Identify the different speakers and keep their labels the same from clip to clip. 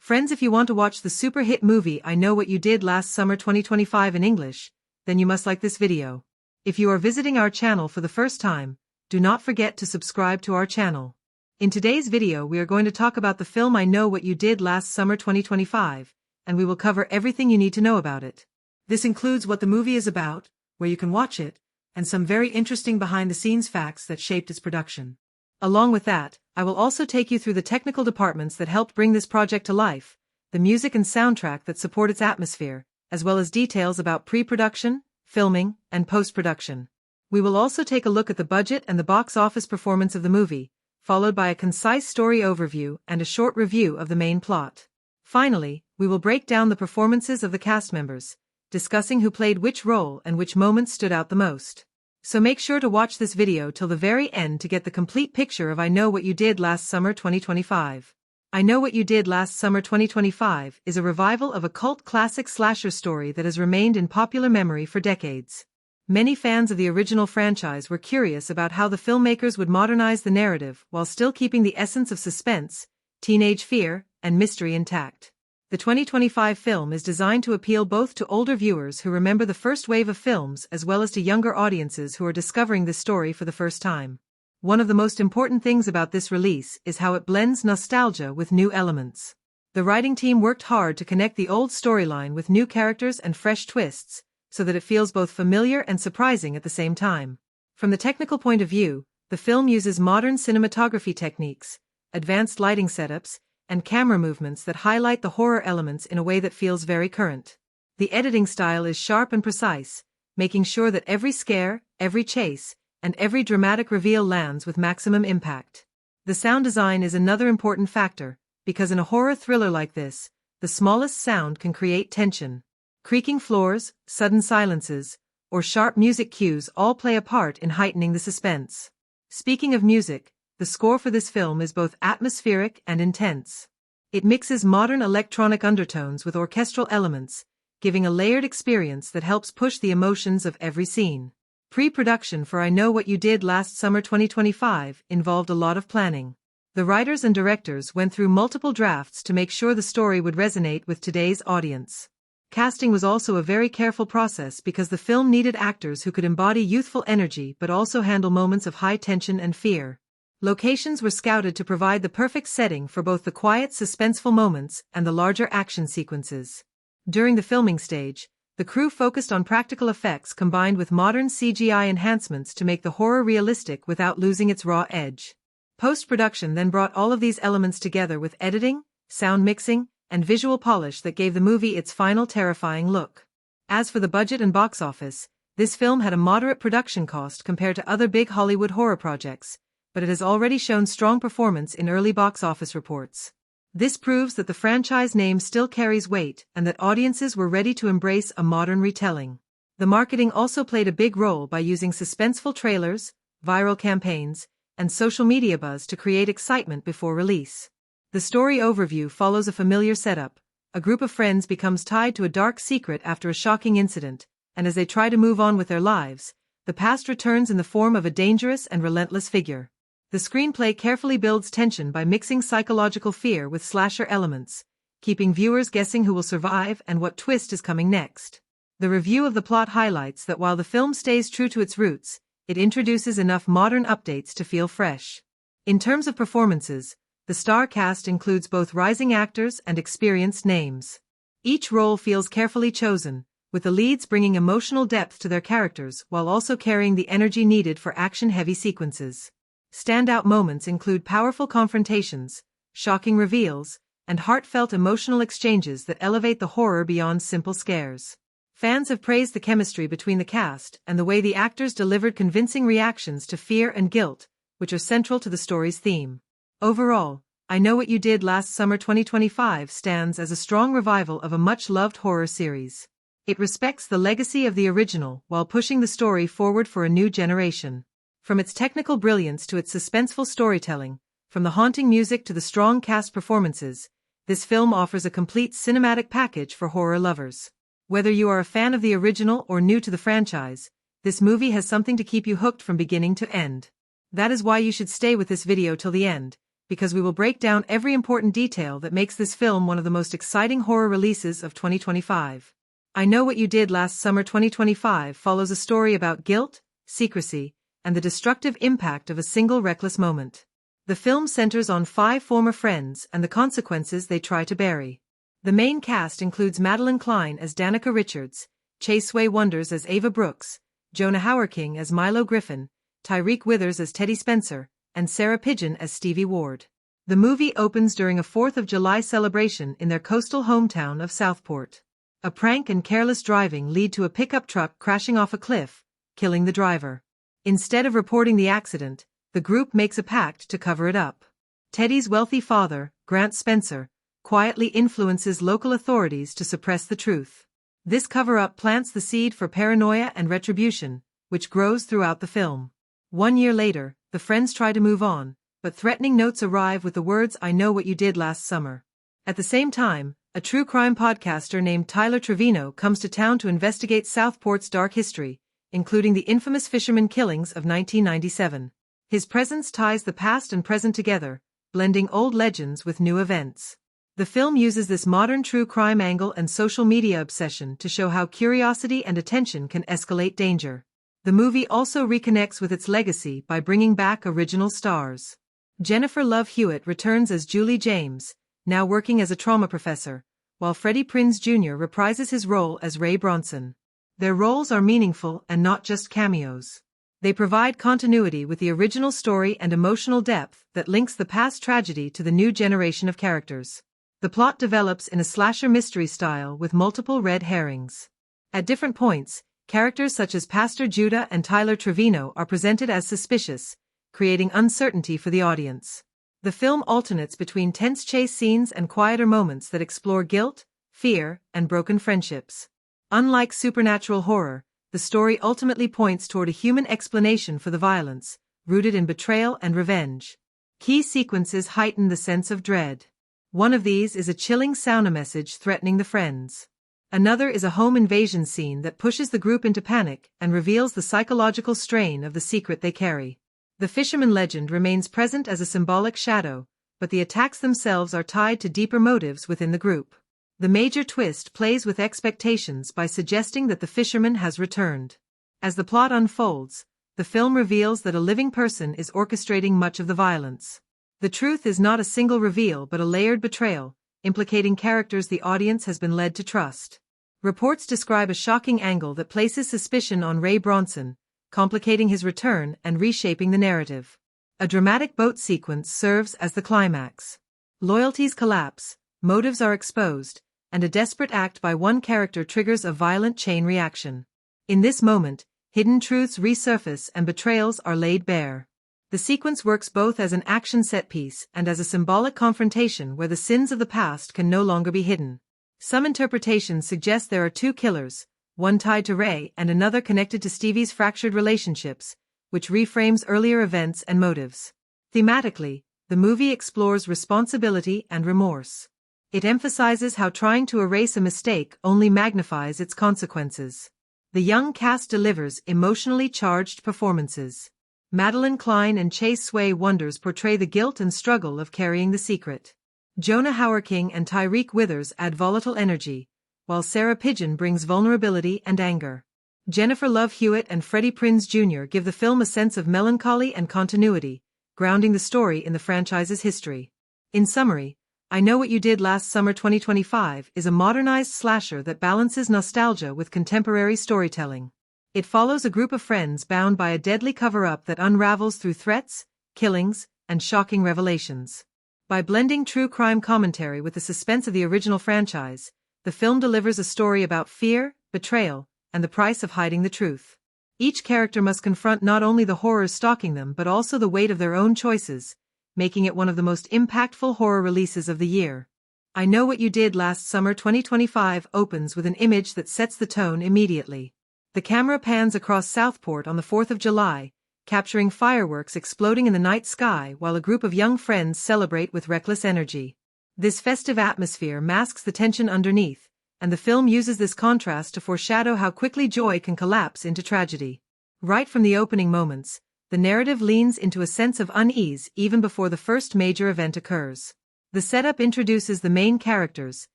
Speaker 1: Friends, if you want to watch the super hit movie I Know What You Did Last Summer 2025 in English, then you must like this video. If you are visiting our channel for the first time, do not forget to subscribe to our channel. In today's video we are going to talk about the film I Know What You Did Last Summer 2025, and we will cover everything you need to know about it. This includes what the movie is about, where you can watch it, and some very interesting behind-the-scenes facts that shaped its production. Along with that, I will also take you through the technical departments that helped bring this project to life, the music and soundtrack that support its atmosphere, as well as details about pre-production, filming, and post-production. We will also take a look at the budget and the box office performance of the movie, followed by a concise story overview and a short review of the main plot. Finally, we will break down the performances of the cast members, discussing who played which role and which moments stood out the most. So make sure to watch this video till the very end to get the complete picture of I Know What You Did Last Summer 2025. I Know What You Did Last Summer 2025 is a revival of a cult classic slasher story that has remained in popular memory for decades. Many fans of the original franchise were curious about how the filmmakers would modernize the narrative while still keeping the essence of suspense, teenage fear, and mystery intact. The 2025 film is designed to appeal both to older viewers who remember the first wave of films as well as to younger audiences who are discovering this story for the first time. One of the most important things about this release is how it blends nostalgia with new elements. The writing team worked hard to connect the old storyline with new characters and fresh twists, so that it feels both familiar and surprising at the same time. From the technical point of view, the film uses modern cinematography techniques, advanced lighting setups, and camera movements that highlight the horror elements in a way that feels very current. The editing style is sharp and precise, making sure that every scare, every chase, and every dramatic reveal lands with maximum impact. The sound design is another important factor, because in a horror thriller like this, the smallest sound can create tension. Creaking floors, sudden silences, or sharp music cues all play a part in heightening the suspense. Speaking of music, the score for this film is both atmospheric and intense. It mixes modern electronic undertones with orchestral elements, giving a layered experience that helps push the emotions of every scene. Pre-production for I Know What You Did Last Summer 2025 involved a lot of planning. The writers and directors went through multiple drafts to make sure the story would resonate with today's audience. Casting was also a very careful process because the film needed actors who could embody youthful energy but also handle moments of high tension and fear. Locations were scouted to provide the perfect setting for both the quiet, suspenseful moments and the larger action sequences. During the filming stage, the crew focused on practical effects combined with modern CGI enhancements to make the horror realistic without losing its raw edge. Post-production then brought all of these elements together with editing, sound mixing, and visual polish that gave the movie its final terrifying look. As for the budget and box office, this film had a moderate production cost compared to other big Hollywood horror projects, but it has already shown strong performance in early box office reports. This proves that the franchise name still carries weight and that audiences were ready to embrace a modern retelling. The marketing also played a big role by using suspenseful trailers, viral campaigns, and social media buzz to create excitement before release. The story overview follows a familiar setup. A group of friends becomes tied to a dark secret after a shocking incident, and as they try to move on with their lives, the past returns in the form of a dangerous and relentless figure. The screenplay carefully builds tension by mixing psychological fear with slasher elements, keeping viewers guessing who will survive and what twist is coming next. The review of the plot highlights that while the film stays true to its roots, it introduces enough modern updates to feel fresh. In terms of performances, the star cast includes both rising actors and experienced names. Each role feels carefully chosen, with the leads bringing emotional depth to their characters while also carrying the energy needed for action-heavy sequences. Standout moments include powerful confrontations, shocking reveals, and heartfelt emotional exchanges that elevate the horror beyond simple scares. Fans have praised the chemistry between the cast and the way the actors delivered convincing reactions to fear and guilt, which are central to the story's theme. Overall, I Know What You Did Last Summer 2025 stands as a strong revival of a much-loved horror series. It respects the legacy of the original while pushing the story forward for a new generation. From its technical brilliance to its suspenseful storytelling, from the haunting music to the strong cast performances, this film offers a complete cinematic package for horror lovers. Whether you are a fan of the original or new to the franchise, this movie has something to keep you hooked from beginning to end. That is why you should stay with this video till the end, because we will break down every important detail that makes this film one of the most exciting horror releases of 2025. I Know What You Did Last Summer 2025 follows a story about guilt, secrecy, and the destructive impact of a single reckless moment. The film centers on 5 former friends and the consequences they try to bury. The main cast includes Madeline Klein as Danica Richards, Chase Sway Wonders as Ava Brooks, Jonah Hauerking as Milo Griffin, Tyreek Withers as Teddy Spencer, and Sarah Pidgeon as Stevie Ward. The movie opens during a 4th of July celebration in their coastal hometown of Southport. A prank and careless driving lead to a pickup truck crashing off a cliff, killing the driver. Instead of reporting the accident, the group makes a pact to cover it up. Teddy's wealthy father, Grant Spencer, quietly influences local authorities to suppress the truth. This cover-up plants the seed for paranoia and retribution, which grows throughout the film. 1 year later, the friends try to move on, but threatening notes arrive with the words "I know what you did last summer." At the same time, a true crime podcaster named Tyler Trevino comes to town to investigate Southport's dark history, including the infamous fisherman killings of 1997. His presence ties the past and present together, blending old legends with new events. The film uses this modern true crime angle and social media obsession to show how curiosity and attention can escalate danger. The movie also reconnects with its legacy by bringing back original stars. Jennifer Love Hewitt returns as Julie James, now working as a trauma professor, while Freddie Prinze Jr. reprises his role as Ray Bronson. Their roles are meaningful and not just cameos. They provide continuity with the original story and emotional depth that links the past tragedy to the new generation of characters. The plot develops in a slasher mystery style with multiple red herrings. At different points, characters such as Pastor Judah and Tyler Trevino are presented as suspicious, creating uncertainty for the audience. The film alternates between tense chase scenes and quieter moments that explore guilt, fear, and broken friendships. Unlike supernatural horror, the story ultimately points toward a human explanation for the violence, rooted in betrayal and revenge. Key sequences heighten the sense of dread. One of these is a chilling sound message threatening the friends. Another is a home invasion scene that pushes the group into panic and reveals the psychological strain of the secret they carry. The fisherman legend remains present as a symbolic shadow, but the attacks themselves are tied to deeper motives within the group. The major twist plays with expectations by suggesting that the fisherman has returned. As the plot unfolds, the film reveals that a living person is orchestrating much of the violence. The truth is not a single reveal but a layered betrayal, implicating characters the audience has been led to trust. Reports describe a shocking angle that places suspicion on Ray Bronson, complicating his return and reshaping the narrative. A dramatic boat sequence serves as the climax. Loyalties collapse, motives are exposed, and a desperate act by one character triggers a violent chain reaction. In this moment, hidden truths resurface and betrayals are laid bare. The sequence works both as an action set piece and as a symbolic confrontation where the sins of the past can no longer be hidden. Some interpretations suggest there are 2 killers, one tied to Ray and another connected to Stevie's fractured relationships, which reframes earlier events and motives. Thematically, the movie explores responsibility and remorse. It emphasizes how trying to erase a mistake only magnifies its consequences. The young cast delivers emotionally charged performances. Madeline Klein and Chase Sway Wonders portray the guilt and struggle of carrying the secret. Jonah Hauerking and Tyreek Withers add volatile energy, while Sarah Pidgeon brings vulnerability and anger. Jennifer Love Hewitt and Freddie Prinze Jr. give the film a sense of melancholy and continuity, grounding the story in the franchise's history. In summary, I Know What You Did Last Summer 2025 is a modernized slasher that balances nostalgia with contemporary storytelling. It follows a group of friends bound by a deadly cover-up that unravels through threats, killings, and shocking revelations. By blending true crime commentary with the suspense of the original franchise, the film delivers a story about fear, betrayal, and the price of hiding the truth. Each character must confront not only the horrors stalking them but also the weight of their own choices, making it one of the most impactful horror releases of the year. I Know What You Did Last Summer 2025 opens with an image that sets the tone immediately. The camera pans across Southport on the 4th of July, capturing fireworks exploding in the night sky while a group of young friends celebrate with reckless energy. This festive atmosphere masks the tension underneath, and the film uses this contrast to foreshadow how quickly joy can collapse into tragedy. Right from the opening moments, the narrative leans into a sense of unease even before the first major event occurs. The setup introduces the main characters,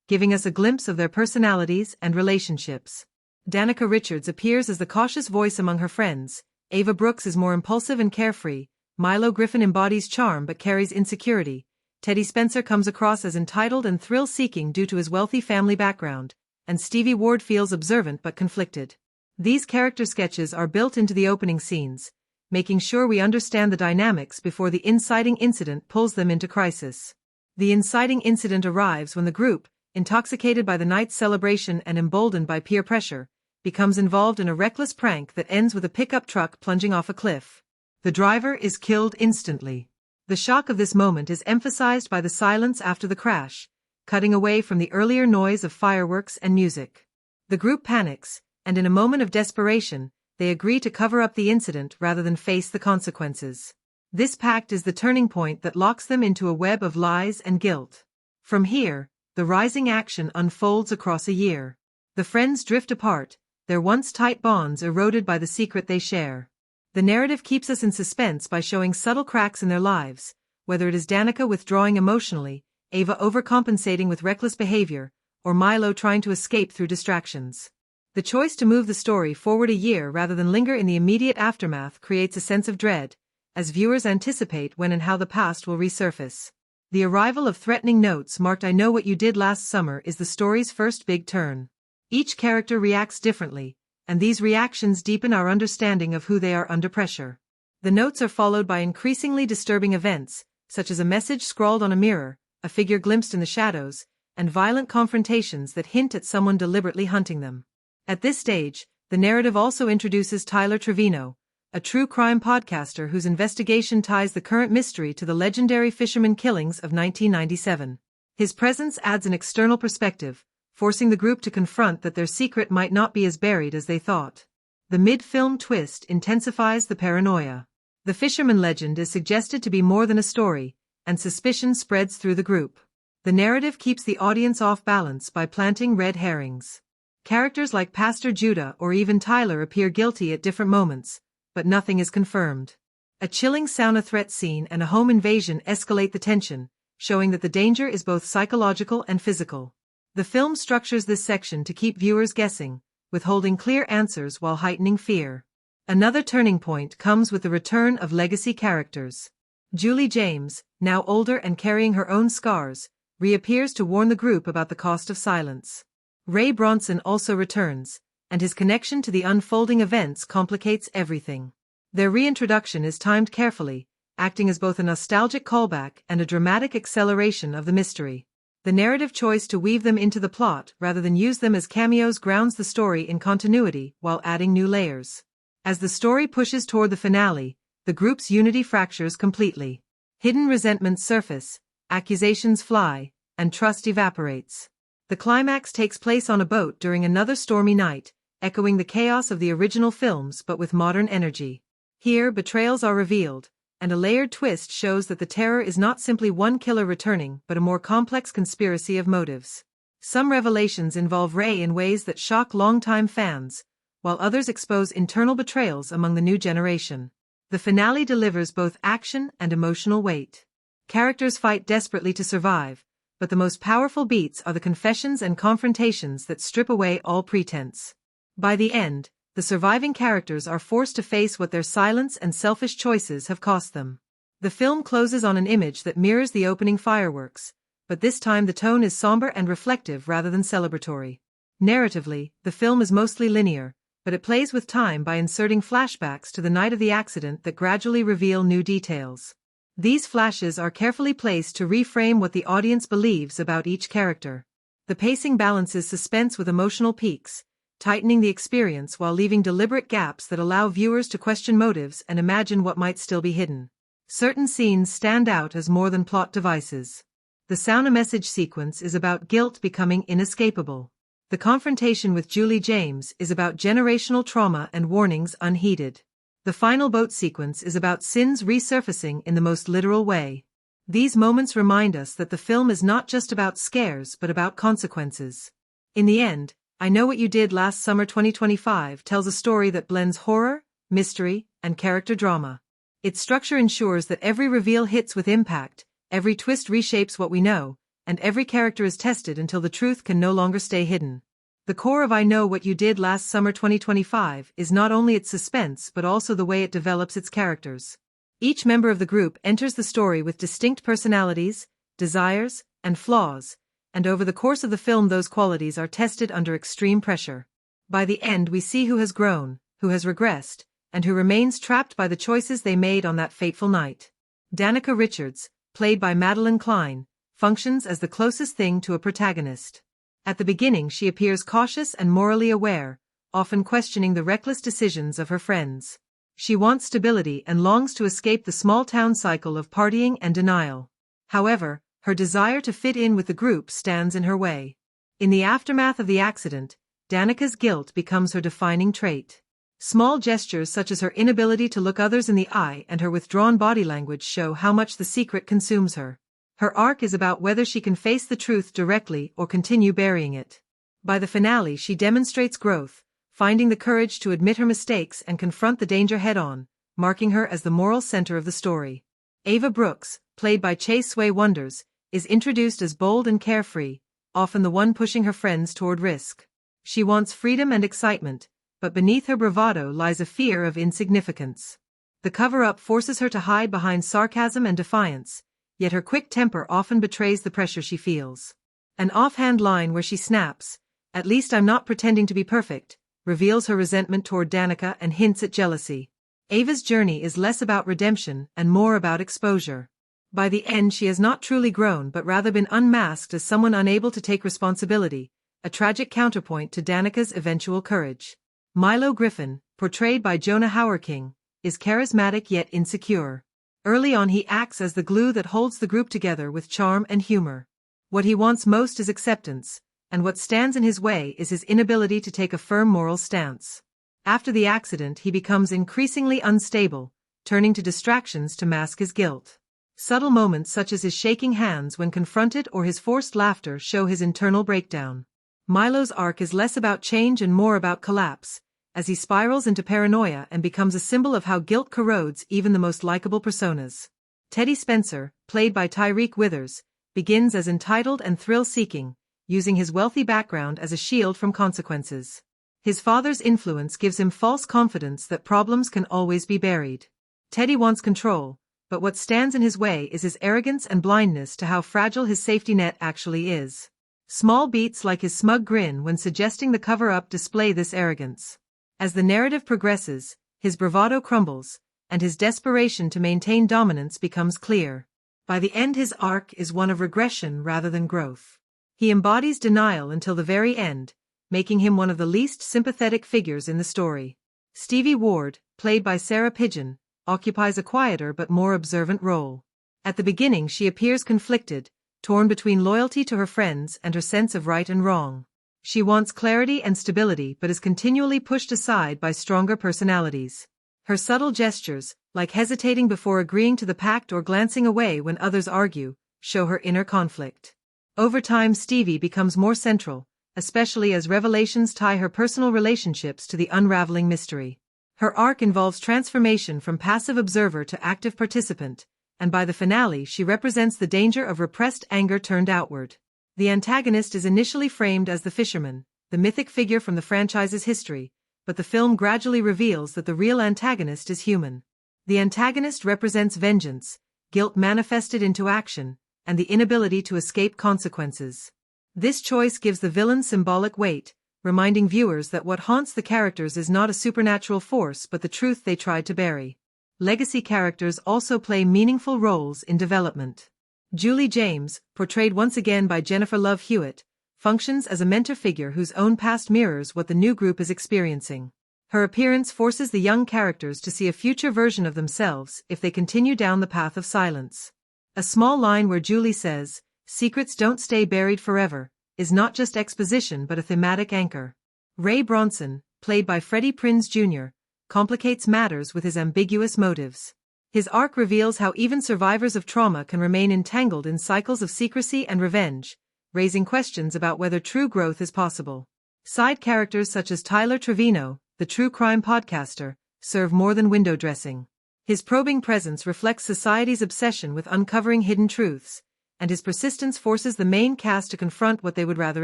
Speaker 1: giving us a glimpse of their personalities and relationships. Danica Richards appears as the cautious voice among her friends, Ava Brooks is more impulsive and carefree, Milo Griffin embodies charm but carries insecurity, Teddy Spencer comes across as entitled and thrill-seeking due to his wealthy family background, and Stevie Ward feels observant but conflicted. These character sketches are built into the opening scenes, making sure we understand the dynamics before the inciting incident pulls them into crisis. The inciting incident arrives when the group, intoxicated by the night's celebration and emboldened by peer pressure, becomes involved in a reckless prank that ends with a pickup truck plunging off a cliff. The driver is killed instantly. The shock of this moment is emphasized by the silence after the crash, cutting away from the earlier noise of fireworks and music. The group panics, and in a moment of desperation, they agree to cover up the incident rather than face the consequences. This pact is the turning point that locks them into a web of lies and guilt. From here, the rising action unfolds across a year. The friends drift apart, their once tight bonds eroded by the secret they share. The narrative keeps us in suspense by showing subtle cracks in their lives, whether it is Danica withdrawing emotionally, Ava overcompensating with reckless behavior, or Milo trying to escape through distractions. The choice to move the story forward a year rather than linger in the immediate aftermath creates a sense of dread, as viewers anticipate when and how the past will resurface. The arrival of threatening notes marked "I know what you did last summer" is the story's first big turn. Each character reacts differently, and these reactions deepen our understanding of who they are under pressure. The notes are followed by increasingly disturbing events, such as a message scrawled on a mirror, a figure glimpsed in the shadows, and violent confrontations that hint at someone deliberately hunting them. At this stage, the narrative also introduces Tyler Trevino, a true crime podcaster whose investigation ties the current mystery to the legendary fisherman killings of 1997. His presence adds an external perspective, forcing the group to confront that their secret might not be as buried as they thought. The mid-film twist intensifies the paranoia. The fisherman legend is suggested to be more than a story, and suspicion spreads through the group. The narrative keeps the audience off balance by planting red herrings. Characters like Pastor Judah or even Tyler appear guilty at different moments, but nothing is confirmed. A chilling sauna threat scene and a home invasion escalate the tension, showing that the danger is both psychological and physical. The film structures this section to keep viewers guessing, withholding clear answers while heightening fear. Another turning point comes with the return of legacy characters. Julie James, now older and carrying her own scars, reappears to warn the group about the cost of silence. Ray Bronson also returns, and his connection to the unfolding events complicates everything. Their reintroduction is timed carefully, acting as both a nostalgic callback and a dramatic acceleration of the mystery. The narrative choice to weave them into the plot rather than use them as cameos grounds the story in continuity while adding new layers. As the story pushes toward the finale, the group's unity fractures completely. Hidden resentments surface, accusations fly, and trust evaporates. The climax takes place on a boat during another stormy night, echoing the chaos of the original films but with modern energy. Here, betrayals are revealed, and a layered twist shows that the terror is not simply one killer returning but a more complex conspiracy of motives. Some revelations involve Ray in ways that shock longtime fans, while others expose internal betrayals among the new generation. The finale delivers both action and emotional weight. Characters fight desperately to survive, but the most powerful beats are the confessions and confrontations that strip away all pretense. By the end, the surviving characters are forced to face what their silence and selfish choices have cost them. The film closes on an image that mirrors the opening fireworks, but this time the tone is somber and reflective rather than celebratory. Narratively, the film is mostly linear, but it plays with time by inserting flashbacks to the night of the accident that gradually reveal new details. These flashes are carefully placed to reframe what the audience believes about each character. The pacing balances suspense with emotional peaks, tightening the experience while leaving deliberate gaps that allow viewers to question motives and imagine what might still be hidden. Certain scenes stand out as more than plot devices. The sauna message sequence is about guilt becoming inescapable. The confrontation with Julie James is about generational trauma and warnings unheeded. The final boat sequence is about sins resurfacing in the most literal way. These moments remind us that the film is not just about scares but about consequences. In the end, I Know What You Did Last Summer 2025 tells a story that blends horror, mystery, and character drama. Its structure ensures that every reveal hits with impact, every twist reshapes what we know, and every character is tested until the truth can no longer stay hidden. The core of I Know What You Did Last Summer 2025 is not only its suspense but also the way it develops its characters. Each member of the group enters the story with distinct personalities, desires, and flaws, and over the course of the film those qualities are tested under extreme pressure. By the end we see who has grown, who has regressed, and who remains trapped by the choices they made on that fateful night. Danica Richards, played by Madeline Klein, functions as the closest thing to a protagonist. At the beginning she appears cautious and morally aware, often questioning the reckless decisions of her friends. She wants stability and longs to escape the small-town cycle of partying and denial. However, her desire to fit in with the group stands in her way. In the aftermath of the accident, Danica's guilt becomes her defining trait. Small gestures such as her inability to look others in the eye and her withdrawn body language show how much the secret consumes her. Her arc is about whether she can face the truth directly or continue burying it. By the finale she demonstrates growth, finding the courage to admit her mistakes and confront the danger head-on, marking her as the moral center of the story. Ava Brooks, played by Chase Sway Wonders, is introduced as bold and carefree, often the one pushing her friends toward risk. She wants freedom and excitement, but beneath her bravado lies a fear of insignificance. The cover-up forces her to hide behind sarcasm and defiance, yet her quick temper often betrays the pressure she feels. An offhand line where she snaps, "At least I'm not pretending to be perfect," reveals her resentment toward Danica and hints at jealousy. Ava's journey is less about redemption and more about exposure. By the end she has not truly grown but rather been unmasked as someone unable to take responsibility, a tragic counterpoint to Danica's eventual courage. Milo Griffin, portrayed by Jonah Hauerking, is charismatic yet insecure. Early on he acts as the glue that holds the group together with charm and humor. What he wants most is acceptance, and what stands in his way is his inability to take a firm moral stance. After the accident he becomes increasingly unstable, turning to distractions to mask his guilt. Subtle moments such as his shaking hands when confronted or his forced laughter show his internal breakdown. Milo's arc is less about change and more about collapse, as he spirals into paranoia and becomes a symbol of how guilt corrodes even the most likable personas. Teddy Spencer, played by Tyreek Withers, begins as entitled and thrill-seeking, using his wealthy background as a shield from consequences. His father's influence gives him false confidence that problems can always be buried. Teddy wants control, but what stands in his way is his arrogance and blindness to how fragile his safety net actually is. Small beats like his smug grin when suggesting the cover-up display this arrogance. As the narrative progresses, his bravado crumbles, and his desperation to maintain dominance becomes clear. By the end his arc is one of regression rather than growth. He embodies denial until the very end, making him one of the least sympathetic figures in the story. Stevie Ward, played by Sarah Pidgeon, occupies a quieter but more observant role. At the beginning she appears conflicted, torn between loyalty to her friends and her sense of right and wrong. She wants clarity and stability but is continually pushed aside by stronger personalities. Her subtle gestures, like hesitating before agreeing to the pact or glancing away when others argue, show her inner conflict. Over time Stevie becomes more central, especially as revelations tie her personal relationships to the unraveling mystery. Her arc involves transformation from passive observer to active participant, and by the finale she represents the danger of repressed anger turned outward. The antagonist is initially framed as the fisherman, the mythic figure from the franchise's history, but the film gradually reveals that the real antagonist is human. The antagonist represents vengeance, guilt manifested into action, and the inability to escape consequences. This choice gives the villain symbolic weight, reminding viewers that what haunts the characters is not a supernatural force but the truth they tried to bury. Legacy characters also play meaningful roles in development. Julie James, portrayed once again by Jennifer Love Hewitt, functions as a mentor figure whose own past mirrors what the new group is experiencing. Her appearance forces the young characters to see a future version of themselves if they continue down the path of silence. A small line where Julie says, "Secrets don't stay buried forever," is not just exposition but a thematic anchor. Ray Bronson, played by Freddie Prinze Jr., complicates matters with his ambiguous motives. His arc reveals how even survivors of trauma can remain entangled in cycles of secrecy and revenge, raising questions about whether true growth is possible. Side characters such as Tyler Trevino, the true crime podcaster, serve more than window dressing. His probing presence reflects society's obsession with uncovering hidden truths, and his persistence forces the main cast to confront what they would rather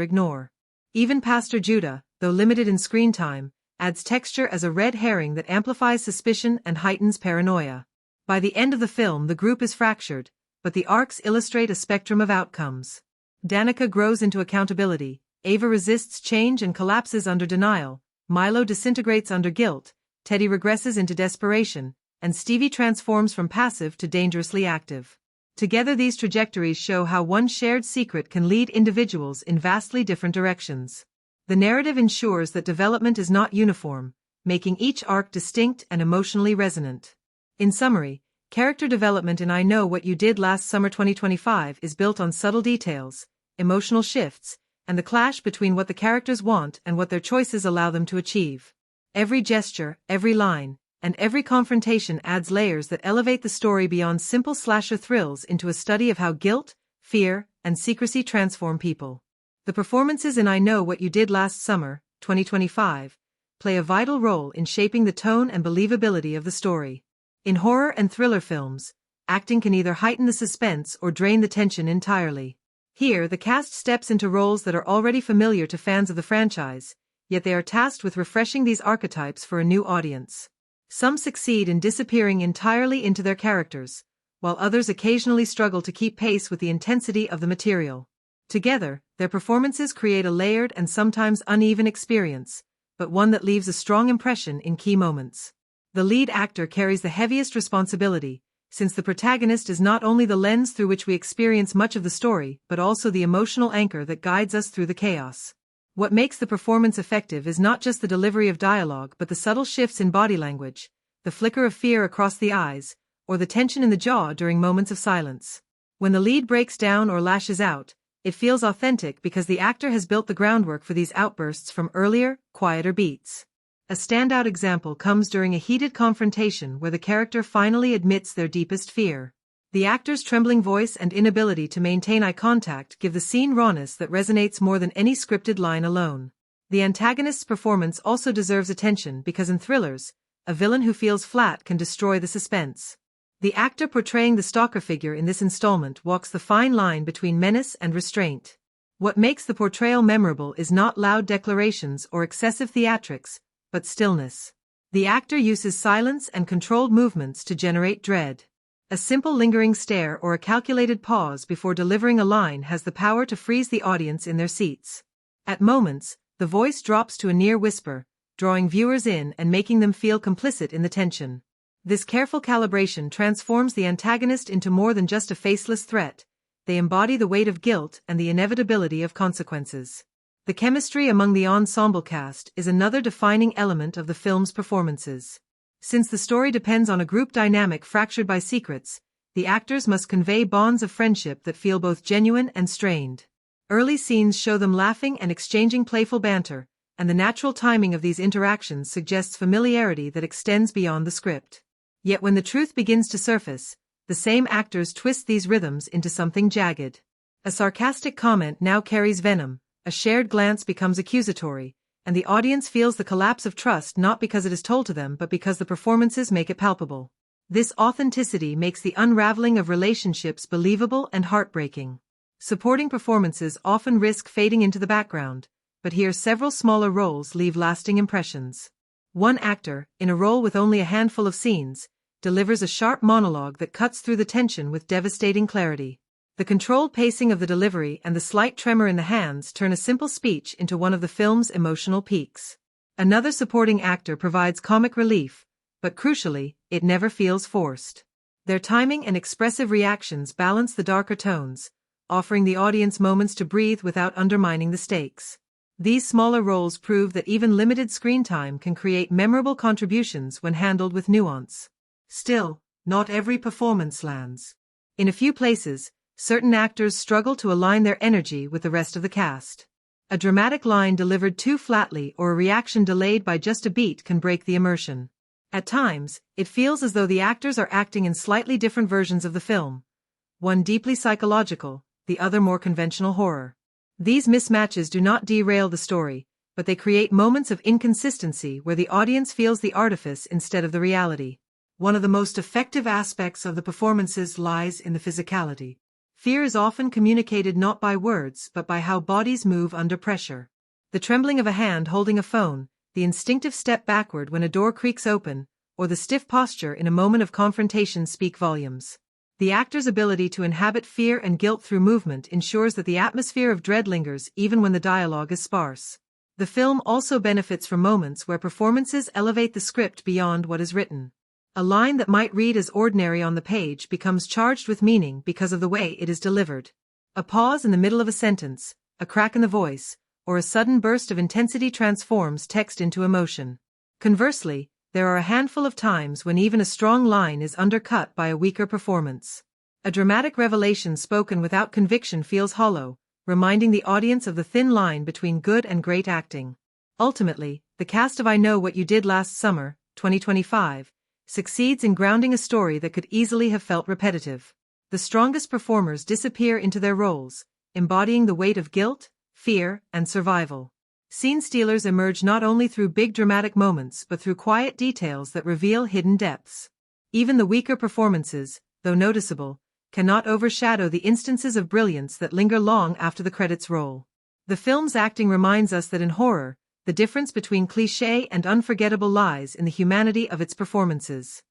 Speaker 1: ignore. Even Pastor Judah, though limited in screen time, adds texture as a red herring that amplifies suspicion and heightens paranoia. By the end of the film, the group is fractured, but the arcs illustrate a spectrum of outcomes. Danica grows into accountability, Ava resists change and collapses under denial, Milo disintegrates under guilt, Teddy regresses into desperation, and Stevie transforms from passive to dangerously active. Together these trajectories show how one shared secret can lead individuals in vastly different directions. The narrative ensures that development is not uniform, making each arc distinct and emotionally resonant. In summary, character development in I Know What You Did Last Summer 2025 is built on subtle details, emotional shifts, and the clash between what the characters want and what their choices allow them to achieve. Every gesture, every line, and every confrontation adds layers that elevate the story beyond simple slasher thrills into a study of how guilt, fear, and secrecy transform people. The performances in I Know What You Did Last Summer, 2025, play a vital role in shaping the tone and believability of the story. In horror and thriller films, acting can either heighten the suspense or drain the tension entirely. Here, the cast steps into roles that are already familiar to fans of the franchise, yet they are tasked with refreshing these archetypes for a new audience. Some succeed in disappearing entirely into their characters, while others occasionally struggle to keep pace with the intensity of the material. Together, their performances create a layered and sometimes uneven experience, but one that leaves a strong impression in key moments. The lead actor carries the heaviest responsibility, since the protagonist is not only the lens through which we experience much of the story, but also the emotional anchor that guides us through the chaos. What makes the performance effective is not just the delivery of dialogue but the subtle shifts in body language, the flicker of fear across the eyes, or the tension in the jaw during moments of silence. When the lead breaks down or lashes out, it feels authentic because the actor has built the groundwork for these outbursts from earlier, quieter beats. A standout example comes during a heated confrontation where the character finally admits their deepest fear. The actor's trembling voice and inability to maintain eye contact give the scene rawness that resonates more than any scripted line alone. The antagonist's performance also deserves attention because in thrillers, a villain who feels flat can destroy the suspense. The actor portraying the stalker figure in this installment walks the fine line between menace and restraint. What makes the portrayal memorable is not loud declarations or excessive theatrics, but stillness. The actor uses silence and controlled movements to generate dread. A simple lingering stare or a calculated pause before delivering a line has the power to freeze the audience in their seats. At moments, the voice drops to a near whisper, drawing viewers in and making them feel complicit in the tension. This careful calibration transforms the antagonist into more than just a faceless threat. They embody the weight of guilt and the inevitability of consequences. The chemistry among the ensemble cast is another defining element of the film's performances. Since the story depends on a group dynamic fractured by secrets, the actors must convey bonds of friendship that feel both genuine and strained. Early scenes show them laughing and exchanging playful banter, and the natural timing of these interactions suggests familiarity that extends beyond the script. Yet when the truth begins to surface, the same actors twist these rhythms into something jagged. A sarcastic comment now carries venom, a shared glance becomes accusatory, and the audience feels the collapse of trust not because it is told to them but because the performances make it palpable. This authenticity makes the unraveling of relationships believable and heartbreaking. Supporting performances often risk fading into the background, but here several smaller roles leave lasting impressions. One actor, in a role with only a handful of scenes, delivers a sharp monologue that cuts through the tension with devastating clarity. The controlled pacing of the delivery and the slight tremor in the hands turn a simple speech into one of the film's emotional peaks. Another supporting actor provides comic relief, but crucially, it never feels forced. Their timing and expressive reactions balance the darker tones, offering the audience moments to breathe without undermining the stakes. These smaller roles prove that even limited screen time can create memorable contributions when handled with nuance. Still, not every performance lands. In a few places, certain actors struggle to align their energy with the rest of the cast. A dramatic line delivered too flatly or a reaction delayed by just a beat can break the immersion. At times, it feels as though the actors are acting in slightly different versions of the film, one deeply psychological, the other more conventional horror. These mismatches do not derail the story, but they create moments of inconsistency where the audience feels the artifice instead of the reality. One of the most effective aspects of the performances lies in the physicality. Fear is often communicated not by words but by how bodies move under pressure. The trembling of a hand holding a phone, the instinctive step backward when a door creaks open, or the stiff posture in a moment of confrontation speak volumes. The actor's ability to inhabit fear and guilt through movement ensures that the atmosphere of dread lingers even when the dialogue is sparse. The film also benefits from moments where performances elevate the script beyond what is written. A line that might read as ordinary on the page becomes charged with meaning because of the way it is delivered. A pause in the middle of a sentence, a crack in the voice, or a sudden burst of intensity transforms text into emotion. Conversely, there are a handful of times when even a strong line is undercut by a weaker performance. A dramatic revelation spoken without conviction feels hollow, reminding the audience of the thin line between good and great acting. Ultimately, the cast of I Know What You Did Last Summer, 2025, succeeds in grounding a story that could easily have felt repetitive. The strongest performers disappear into their roles, embodying the weight of guilt, fear, and survival. Scene stealers emerge not only through big dramatic moments but through quiet details that reveal hidden depths. Even the weaker performances, though noticeable, cannot overshadow the instances of brilliance that linger long after the credits roll. The film's acting reminds us that in horror, the difference between cliché and unforgettable lies in the humanity of its performances.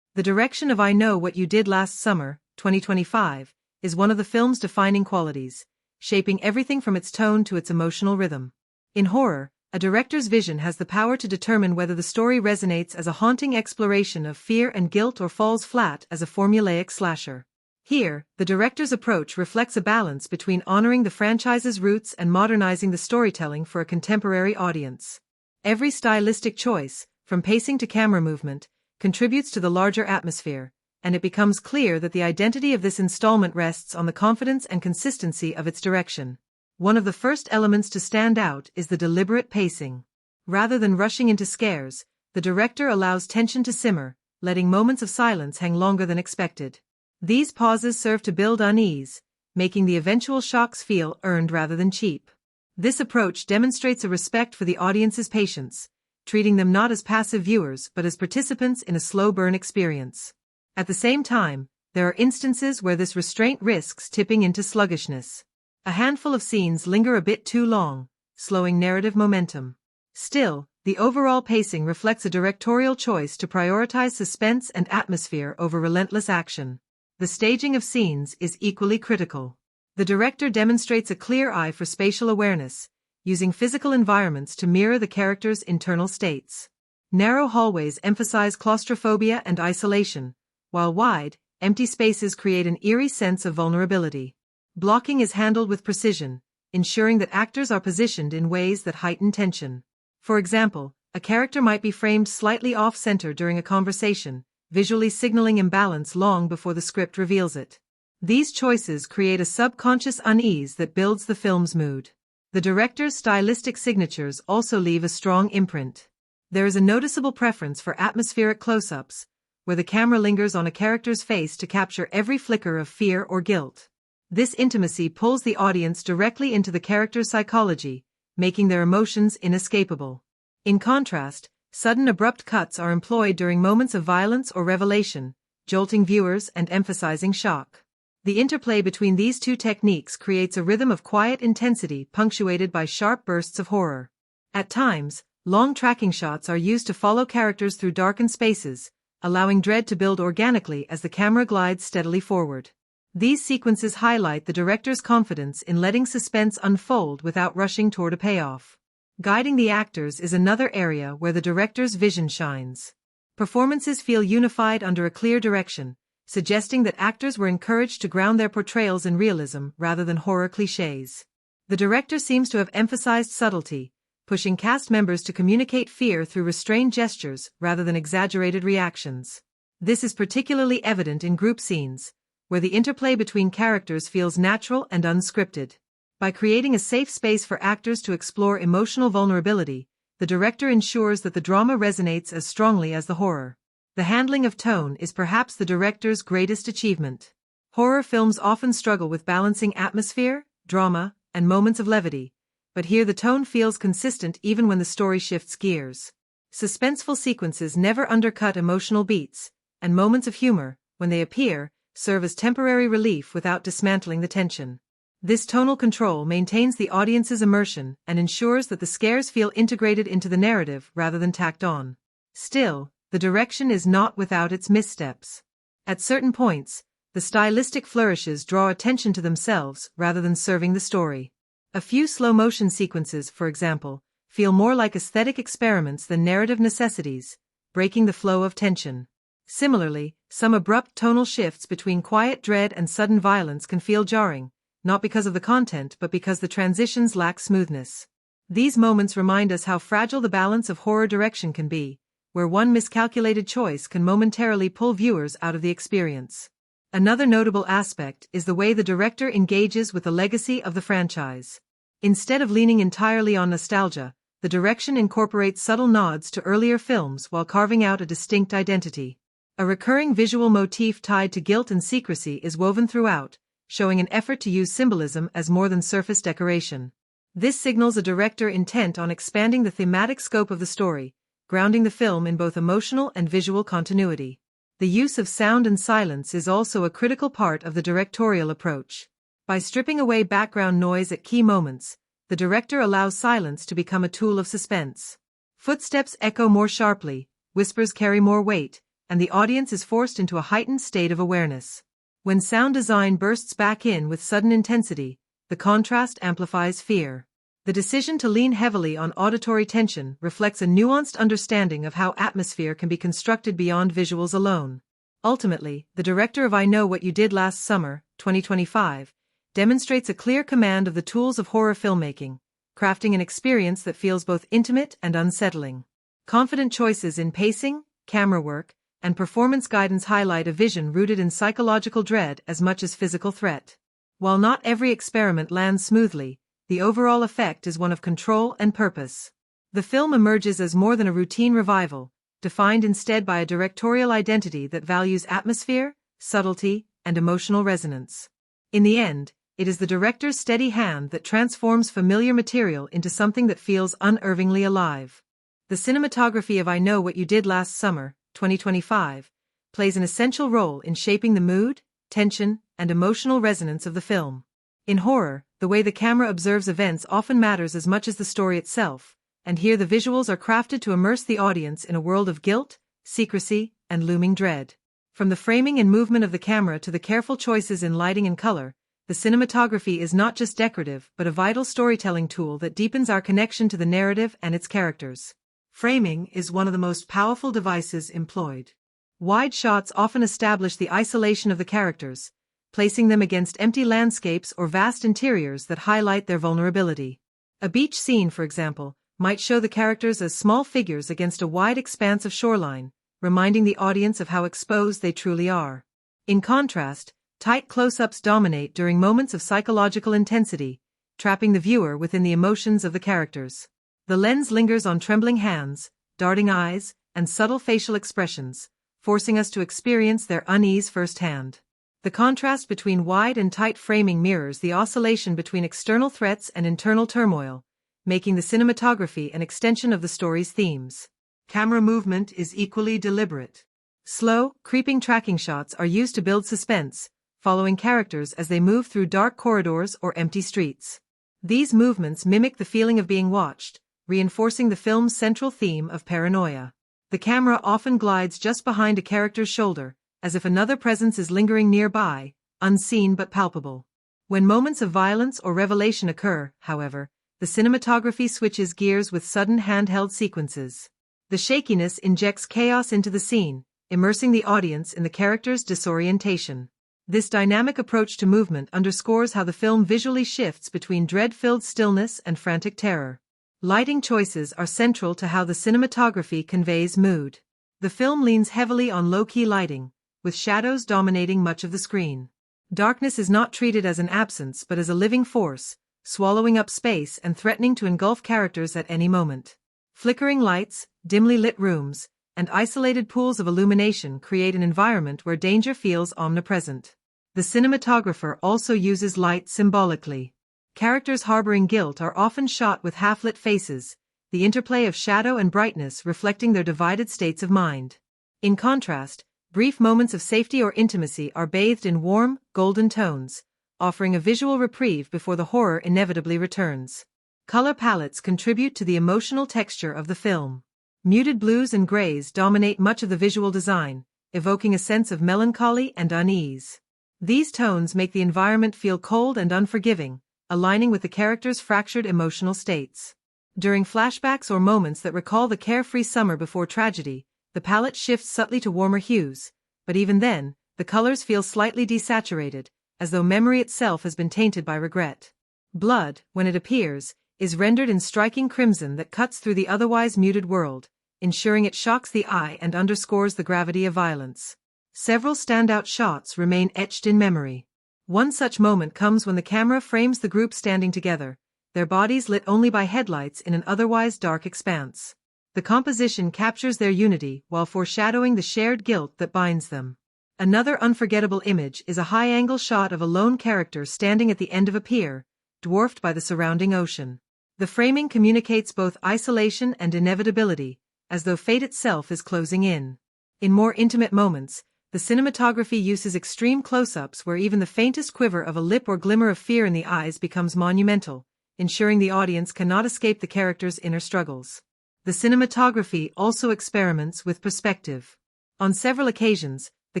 Speaker 1: The direction of I Know What You Did Last Summer, 2025, is one of the film's defining qualities, shaping everything from its tone to its emotional rhythm. In horror, a director's vision has the power to determine whether the story resonates as a haunting exploration of fear and guilt or falls flat as a formulaic slasher. Here, the director's approach reflects a balance between honoring the franchise's roots and modernizing the storytelling for a contemporary audience. Every stylistic choice, from pacing to camera movement, contributes to the larger atmosphere, and it becomes clear that the identity of this installment rests on the confidence and consistency of its direction. One of the first elements to stand out is the deliberate pacing. Rather than rushing into scares, the director allows tension to simmer, letting moments of silence hang longer than expected. These pauses serve to build unease, making the eventual shocks feel earned rather than cheap. This approach demonstrates a respect for the audience's patience, treating them not as passive viewers but as participants in a slow burn experience. At the same time, there are instances where this restraint risks tipping into sluggishness. A handful of scenes linger a bit too long, slowing narrative momentum. Still, the overall pacing reflects a directorial choice to prioritize suspense and atmosphere over relentless action. The staging of scenes is equally critical. The director demonstrates a clear eye for spatial awareness, using physical environments to mirror the characters' internal states. Narrow hallways emphasize claustrophobia and isolation, while wide, empty spaces create an eerie sense of vulnerability. Blocking is handled with precision, ensuring that actors are positioned in ways that heighten tension. For example, a character might be framed slightly off-center during a conversation, visually signaling imbalance long before the script reveals it. These choices create a subconscious unease that builds the film's mood. The director's stylistic signatures also leave a strong imprint. There is a noticeable preference for atmospheric close-ups, where the camera lingers on a character's face to capture every flicker of fear or guilt. This intimacy pulls the audience directly into the character's psychology, making their emotions inescapable. In contrast, sudden abrupt cuts are employed during moments of violence or revelation, jolting viewers and emphasizing shock. The interplay between these two techniques creates a rhythm of quiet intensity punctuated by sharp bursts of horror. At times, long tracking shots are used to follow characters through darkened spaces, allowing dread to build organically as the camera glides steadily forward. These sequences highlight the director's confidence in letting suspense unfold without rushing toward a payoff. Guiding the actors is another area where the director's vision shines. Performances feel unified under a clear direction, suggesting that actors were encouraged to ground their portrayals in realism rather than horror clichés. The director seems to have emphasized subtlety, pushing cast members to communicate fear through restrained gestures rather than exaggerated reactions. This is particularly evident in group scenes, where the interplay between characters feels natural and unscripted. By creating a safe space for actors to explore emotional vulnerability, the director ensures that the drama resonates as strongly as the horror. The handling of tone is perhaps the director's greatest achievement. Horror films often struggle with balancing atmosphere, drama, and moments of levity, but here the tone feels consistent even when the story shifts gears. Suspenseful sequences never undercut emotional beats, and moments of humor, when they appear, serve as temporary relief without dismantling the tension. This tonal control maintains the audience's immersion and ensures that the scares feel integrated into the narrative rather than tacked on. Still, the direction is not without its missteps. At certain points, the stylistic flourishes draw attention to themselves rather than serving the story. A few slow-motion sequences, for example, feel more like aesthetic experiments than narrative necessities, breaking the flow of tension. Similarly, some abrupt tonal shifts between quiet dread and sudden violence can feel jarring, not because of the content but because the transitions lack smoothness. These moments remind us how fragile the balance of horror direction can be, where one miscalculated choice can momentarily pull viewers out of the experience. Another notable aspect is the way the director engages with the legacy of the franchise. Instead of leaning entirely on nostalgia, the direction incorporates subtle nods to earlier films while carving out a distinct identity. A recurring visual motif tied to guilt and secrecy is woven throughout, showing an effort to use symbolism as more than surface decoration. This signals a director intent on expanding the thematic scope of the story, grounding the film in both emotional and visual continuity. The use of sound and silence is also a critical part of the directorial approach. By stripping away background noise at key moments, the director allows silence to become a tool of suspense. Footsteps echo more sharply, whispers carry more weight, and the audience is forced into a heightened state of awareness. When sound design bursts back in with sudden intensity, the contrast amplifies fear. The decision to lean heavily on auditory tension reflects a nuanced understanding of how atmosphere can be constructed beyond visuals alone. Ultimately, the director of I Know What You Did Last Summer, 2025, demonstrates a clear command of the tools of horror filmmaking, crafting an experience that feels both intimate and unsettling. Confident choices in pacing, camera work, and performance guidance highlight a vision rooted in psychological dread as much as physical threat. While not every experiment lands smoothly, the overall effect is one of control and purpose. The film emerges as more than a routine revival, defined instead by a directorial identity that values atmosphere, subtlety, and emotional resonance. In the end, it is the director's steady hand that transforms familiar material into something that feels unervingly alive. The cinematography of I Know What You Did Last Summer, 2025, plays an essential role in shaping the mood, tension, and emotional resonance of the film. In horror, the way the camera observes events often matters as much as the story itself, and here the visuals are crafted to immerse the audience in a world of guilt, secrecy, and looming dread. From the framing and movement of the camera to the careful choices in lighting and color, the cinematography is not just decorative but a vital storytelling tool that deepens our connection to the narrative and its characters. Framing is one of the most powerful devices employed. Wide shots often establish the isolation of the characters, placing them against empty landscapes or vast interiors that highlight their vulnerability. A beach scene, for example, might show the characters as small figures against a wide expanse of shoreline, reminding the audience of how exposed they truly are. In contrast, tight close-ups dominate during moments of psychological intensity, trapping the viewer within the emotions of the characters. The lens lingers on trembling hands, darting eyes, and subtle facial expressions, forcing us to experience their unease firsthand. The contrast between wide and tight framing mirrors the oscillation between external threats and internal turmoil, making the cinematography an extension of the story's themes. Camera movement is equally deliberate. Slow, creeping tracking shots are used to build suspense, following characters as they move through dark corridors or empty streets. These movements mimic the feeling of being watched, reinforcing the film's central theme of paranoia. The camera often glides just behind a character's shoulder, as if another presence is lingering nearby, unseen but palpable. When moments of violence or revelation occur, however, the cinematography switches gears with sudden handheld sequences. The shakiness injects chaos into the scene, immersing the audience in the character's disorientation. This dynamic approach to movement underscores how the film visually shifts between dread-filled stillness and frantic terror. Lighting choices are central to how the cinematography conveys mood. The film leans heavily on low-key lighting, with shadows dominating much of the screen. Darkness is not treated as an absence but as a living force, swallowing up space and threatening to engulf characters at any moment. Flickering lights, dimly lit rooms, and isolated pools of illumination create an environment where danger feels omnipresent. The cinematographer also uses light symbolically. Characters harboring guilt are often shot with half-lit faces, the interplay of shadow and brightness reflecting their divided states of mind. In contrast, brief moments of safety or intimacy are bathed in warm, golden tones, offering a visual reprieve before the horror inevitably returns. Color palettes contribute to the emotional texture of the film. Muted blues and grays dominate much of the visual design, evoking a sense of melancholy and unease. These tones make the environment feel cold and unforgiving, aligning with the characters' fractured emotional states. During flashbacks or moments that recall the carefree summer before tragedy, the palette shifts subtly to warmer hues, but even then, the colors feel slightly desaturated, as though memory itself has been tainted by regret. Blood, when it appears, is rendered in striking crimson that cuts through the otherwise muted world, ensuring it shocks the eye and underscores the gravity of violence. Several standout shots remain etched in memory. One such moment comes when the camera frames the group standing together, their bodies lit only by headlights in an otherwise dark expanse. The composition captures their unity while foreshadowing the shared guilt that binds them. Another unforgettable image is a high-angle shot of a lone character standing at the end of a pier, dwarfed by the surrounding ocean. The framing communicates both isolation and inevitability, as though fate itself is closing in. In more intimate moments, the cinematography uses extreme close-ups where even the faintest quiver of a lip or glimmer of fear in the eyes becomes monumental, ensuring the audience cannot escape the characters' inner struggles. The cinematography also experiments with perspective. On several occasions, the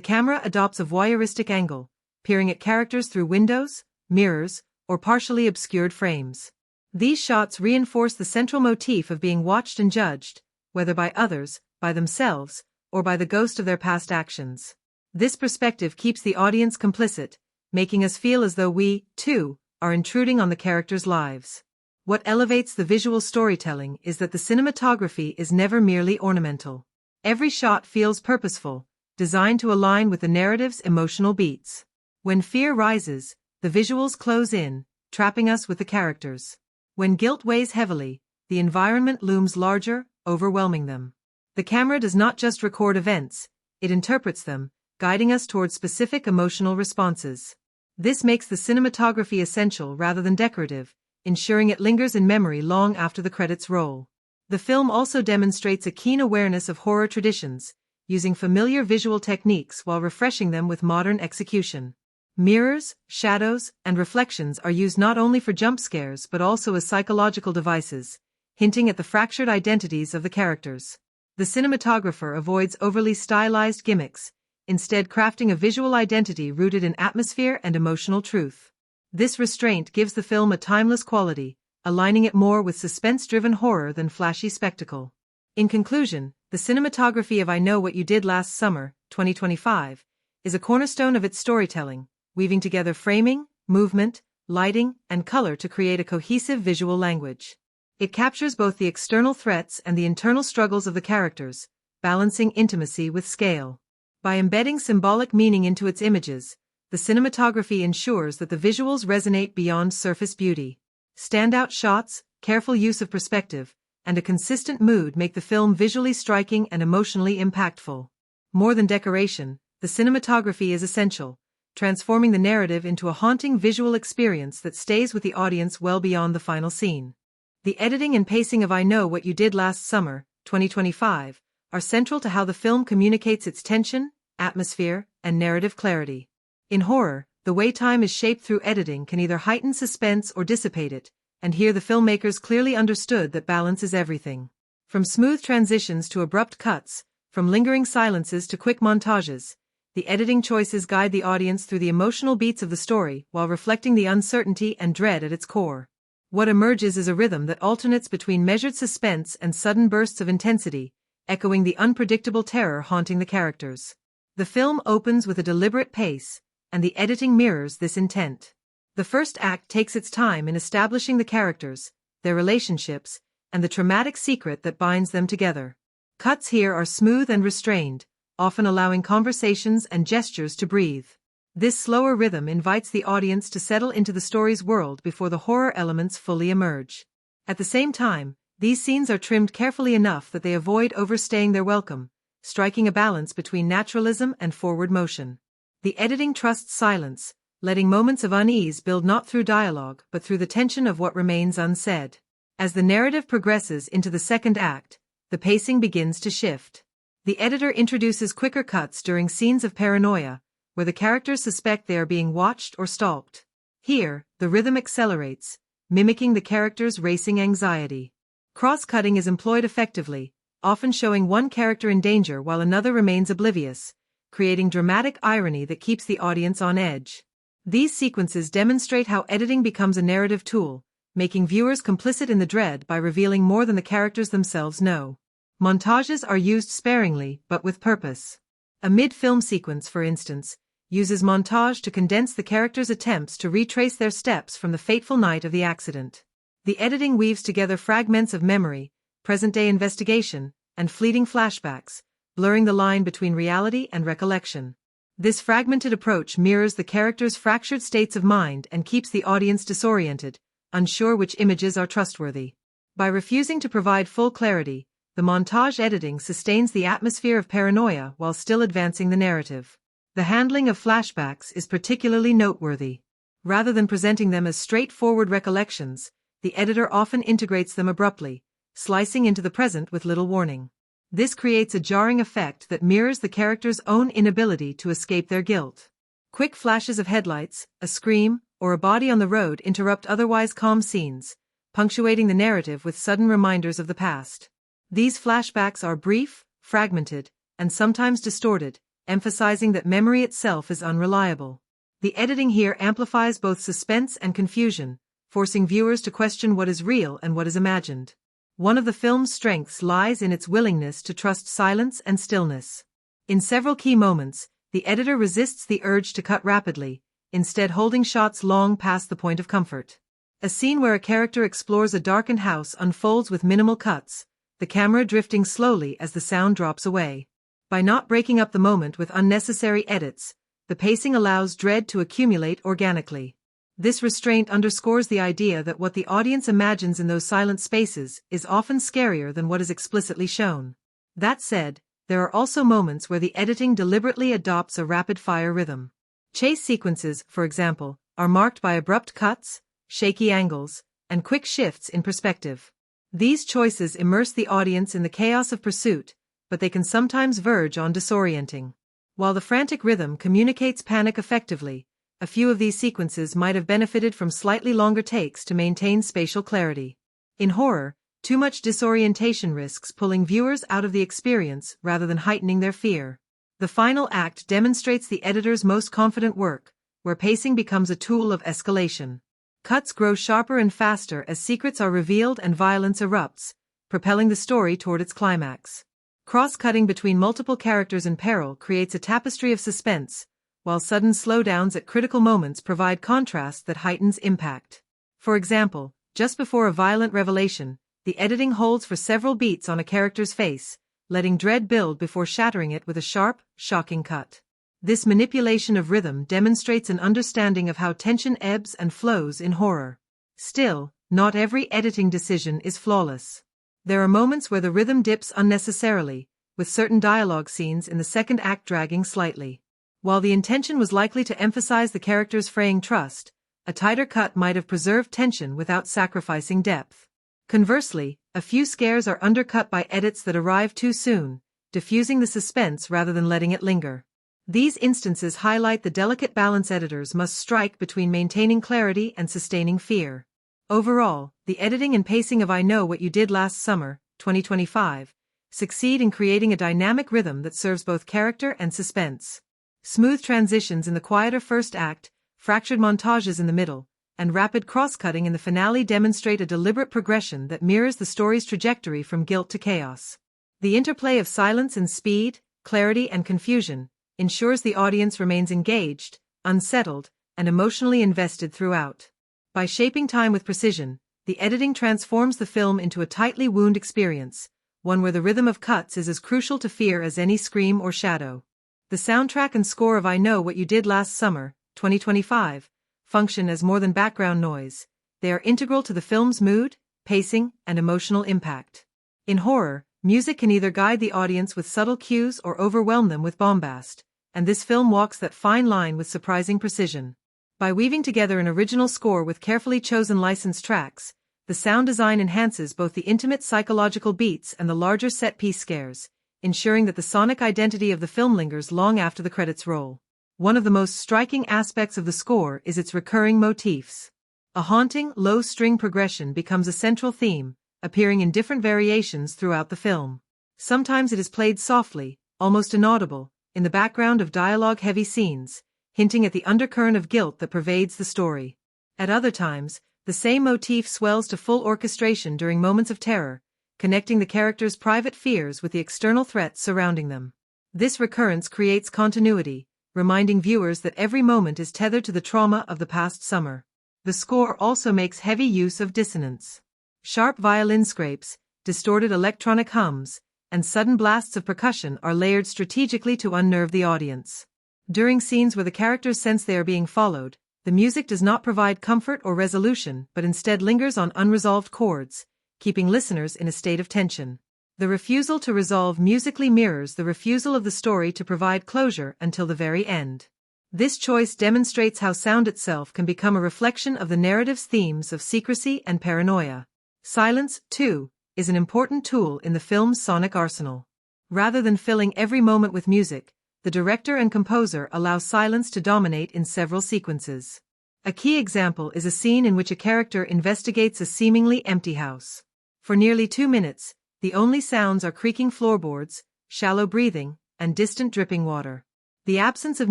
Speaker 1: camera adopts a voyeuristic angle, peering at characters through windows, mirrors, or partially obscured frames. These shots reinforce the central motif of being watched and judged, whether by others, by themselves, or by the ghost of their past actions. This perspective keeps the audience complicit, making us feel as though we, too, are intruding on the characters' lives. What elevates the visual storytelling is that the cinematography is never merely ornamental. Every shot feels purposeful, designed to align with the narrative's emotional beats. When fear rises, the visuals close in, trapping us with the characters. When guilt weighs heavily, the environment looms larger, overwhelming them. The camera does not just record events, it interprets them, guiding us toward specific emotional responses. This makes the cinematography essential rather than decorative, ensuring it lingers in memory long after the credits roll. The film also demonstrates a keen awareness of horror traditions, using familiar visual techniques while refreshing them with modern execution. Mirrors, shadows, and reflections are used not only for jump scares but also as psychological devices, hinting at the fractured identities of the characters. The cinematographer avoids overly stylized gimmicks, instead crafting a visual identity rooted in atmosphere and emotional truth. This restraint gives the film a timeless quality, aligning it more with suspense-driven horror than flashy spectacle. In conclusion, the cinematography of I Know What You Did Last Summer, 2025, is a cornerstone of its storytelling, weaving together framing, movement, lighting, and color to create a cohesive visual language. It captures both the external threats and the internal struggles of the characters, balancing intimacy with scale. By embedding symbolic meaning into its images, the cinematography ensures that the visuals resonate beyond surface beauty. Standout shots, careful use of perspective, and a consistent mood make the film visually striking and emotionally impactful. More than decoration, the cinematography is essential, transforming the narrative into a haunting visual experience that stays with the audience well beyond the final scene. The editing and pacing of I Know What You Did Last Summer, 2025, are central to how the film communicates its tension, atmosphere, and narrative clarity. In horror, the way time is shaped through editing can either heighten suspense or dissipate it, and here the filmmakers clearly understood that balance is everything. From smooth transitions to abrupt cuts, from lingering silences to quick montages, the editing choices guide the audience through the emotional beats of the story while reflecting the uncertainty and dread at its core. What emerges is a rhythm that alternates between measured suspense and sudden bursts of intensity, echoing the unpredictable terror haunting the characters. The film opens with a deliberate pace, and the editing mirrors this intent. The first act takes its time in establishing the characters, their relationships, and the traumatic secret that binds them together. Cuts here are smooth and restrained, often allowing conversations and gestures to breathe. This slower rhythm invites the audience to settle into the story's world before the horror elements fully emerge. At the same time, these scenes are trimmed carefully enough that they avoid overstaying their welcome, striking a balance between naturalism and forward motion. The editing trusts silence, letting moments of unease build not through dialogue but through the tension of what remains unsaid. As the narrative progresses into the second act, the pacing begins to shift. The editor introduces quicker cuts during scenes of paranoia, where the characters suspect they are being watched or stalked. Here, the rhythm accelerates, mimicking the characters' racing anxiety. Cross-cutting is employed effectively, often showing one character in danger while another remains oblivious, creating dramatic irony that keeps the audience on edge. These sequences demonstrate how editing becomes a narrative tool, making viewers complicit in the dread by revealing more than the characters themselves know. Montages are used sparingly but with purpose. A mid-film sequence, for instance, uses montage to condense the characters' attempts to retrace their steps from the fateful night of the accident. The editing weaves together fragments of memory, present-day investigation, and fleeting flashbacks, blurring the line between reality and recollection. This fragmented approach mirrors the characters' fractured states of mind and keeps the audience disoriented, unsure which images are trustworthy. By refusing to provide full clarity, the montage editing sustains the atmosphere of paranoia while still advancing the narrative. The handling of flashbacks is particularly noteworthy. Rather than presenting them as straightforward recollections, the editor often integrates them abruptly, slicing into the present with little warning. This creates a jarring effect that mirrors the character's own inability to escape their guilt. Quick flashes of headlights, a scream, or a body on the road interrupt otherwise calm scenes, punctuating the narrative with sudden reminders of the past. These flashbacks are brief, fragmented, and sometimes distorted, emphasizing that memory itself is unreliable. The editing here amplifies both suspense and confusion, forcing viewers to question what is real and what is imagined. One of the film's strengths lies in its willingness to trust silence and stillness. In several key moments, the editor resists the urge to cut rapidly, instead holding shots long past the point of comfort. A scene where a character explores a darkened house unfolds with minimal cuts, the camera drifting slowly as the sound drops away. By not breaking up the moment with unnecessary edits, the pacing allows dread to accumulate organically. This restraint underscores the idea that what the audience imagines in those silent spaces is often scarier than what is explicitly shown. That said, there are also moments where the editing deliberately adopts a rapid-fire rhythm. Chase sequences, for example, are marked by abrupt cuts, shaky angles, and quick shifts in perspective. These choices immerse the audience in the chaos of pursuit, but they can sometimes verge on disorienting. While the frantic rhythm communicates panic effectively, a few of these sequences might have benefited from slightly longer takes to maintain spatial clarity. In horror, too much disorientation risks pulling viewers out of the experience rather than heightening their fear. The final act demonstrates the editor's most confident work, where pacing becomes a tool of escalation. Cuts grow sharper and faster as secrets are revealed and violence erupts, propelling the story toward its climax. Cross-cutting between multiple characters in peril creates a tapestry of suspense, while sudden slowdowns at critical moments provide contrast that heightens impact. For example, just before a violent revelation, the editing holds for several beats on a character's face, letting dread build before shattering it with a sharp, shocking cut. This manipulation of rhythm demonstrates an understanding of how tension ebbs and flows in horror. Still, not every editing decision is flawless. There are moments where the rhythm dips unnecessarily, with certain dialogue scenes in the second act dragging slightly. While the intention was likely to emphasize the characters' fraying trust, a tighter cut might have preserved tension without sacrificing depth. Conversely, a few scares are undercut by edits that arrive too soon, diffusing the suspense rather than letting it linger. These instances highlight the delicate balance editors must strike between maintaining clarity and sustaining fear. Overall, the editing and pacing of I Know What You Did Last Summer, 2025, succeed in creating a dynamic rhythm that serves both character and suspense. Smooth transitions in the quieter first act, fractured montages in the middle, and rapid cross-cutting in the finale demonstrate a deliberate progression that mirrors the story's trajectory from guilt to chaos. The interplay of silence and speed, clarity and confusion, ensures the audience remains engaged, unsettled, and emotionally invested throughout. By shaping time with precision, the editing transforms the film into a tightly wound experience, one where the rhythm of cuts is as crucial to fear as any scream or shadow. The soundtrack and score of I Know What You Did Last Summer, 2025, function as more than background noise. They are integral to the film's mood, pacing, and emotional impact. In horror, music can either guide the audience with subtle cues or overwhelm them with bombast, and this film walks that fine line with surprising precision. By weaving together an original score with carefully chosen licensed tracks, the sound design enhances both the intimate psychological beats and the larger set-piece scares, ensuring that the sonic identity of the film lingers long after the credits roll. One of the most striking aspects of the score is its recurring motifs. A haunting, low-string progression becomes a central theme, appearing in different variations throughout the film. Sometimes it is played softly, almost inaudible, in the background of dialogue-heavy scenes, hinting at the undercurrent of guilt that pervades the story. At other times, the same motif swells to full orchestration during moments of terror, connecting the characters' private fears with the external threats surrounding them. This recurrence creates continuity, reminding viewers that every moment is tethered to the trauma of the past summer. The score also makes heavy use of dissonance. Sharp violin scrapes, distorted electronic hums, and sudden blasts of percussion are layered strategically to unnerve the audience. During scenes where the characters sense they are being followed, the music does not provide comfort or resolution but instead lingers on unresolved chords, keeping listeners in a state of tension. The refusal to resolve musically mirrors the refusal of the story to provide closure until the very end. This choice demonstrates how sound itself can become a reflection of the narrative's themes of secrecy and paranoia. Silence, too, is an important tool in the film's sonic arsenal. Rather than filling every moment with music, the director and composer allow silence to dominate in several sequences. A key example is a scene in which a character investigates a seemingly empty house. For nearly 2 minutes, the only sounds are creaking floorboards, shallow breathing, and distant dripping water. The absence of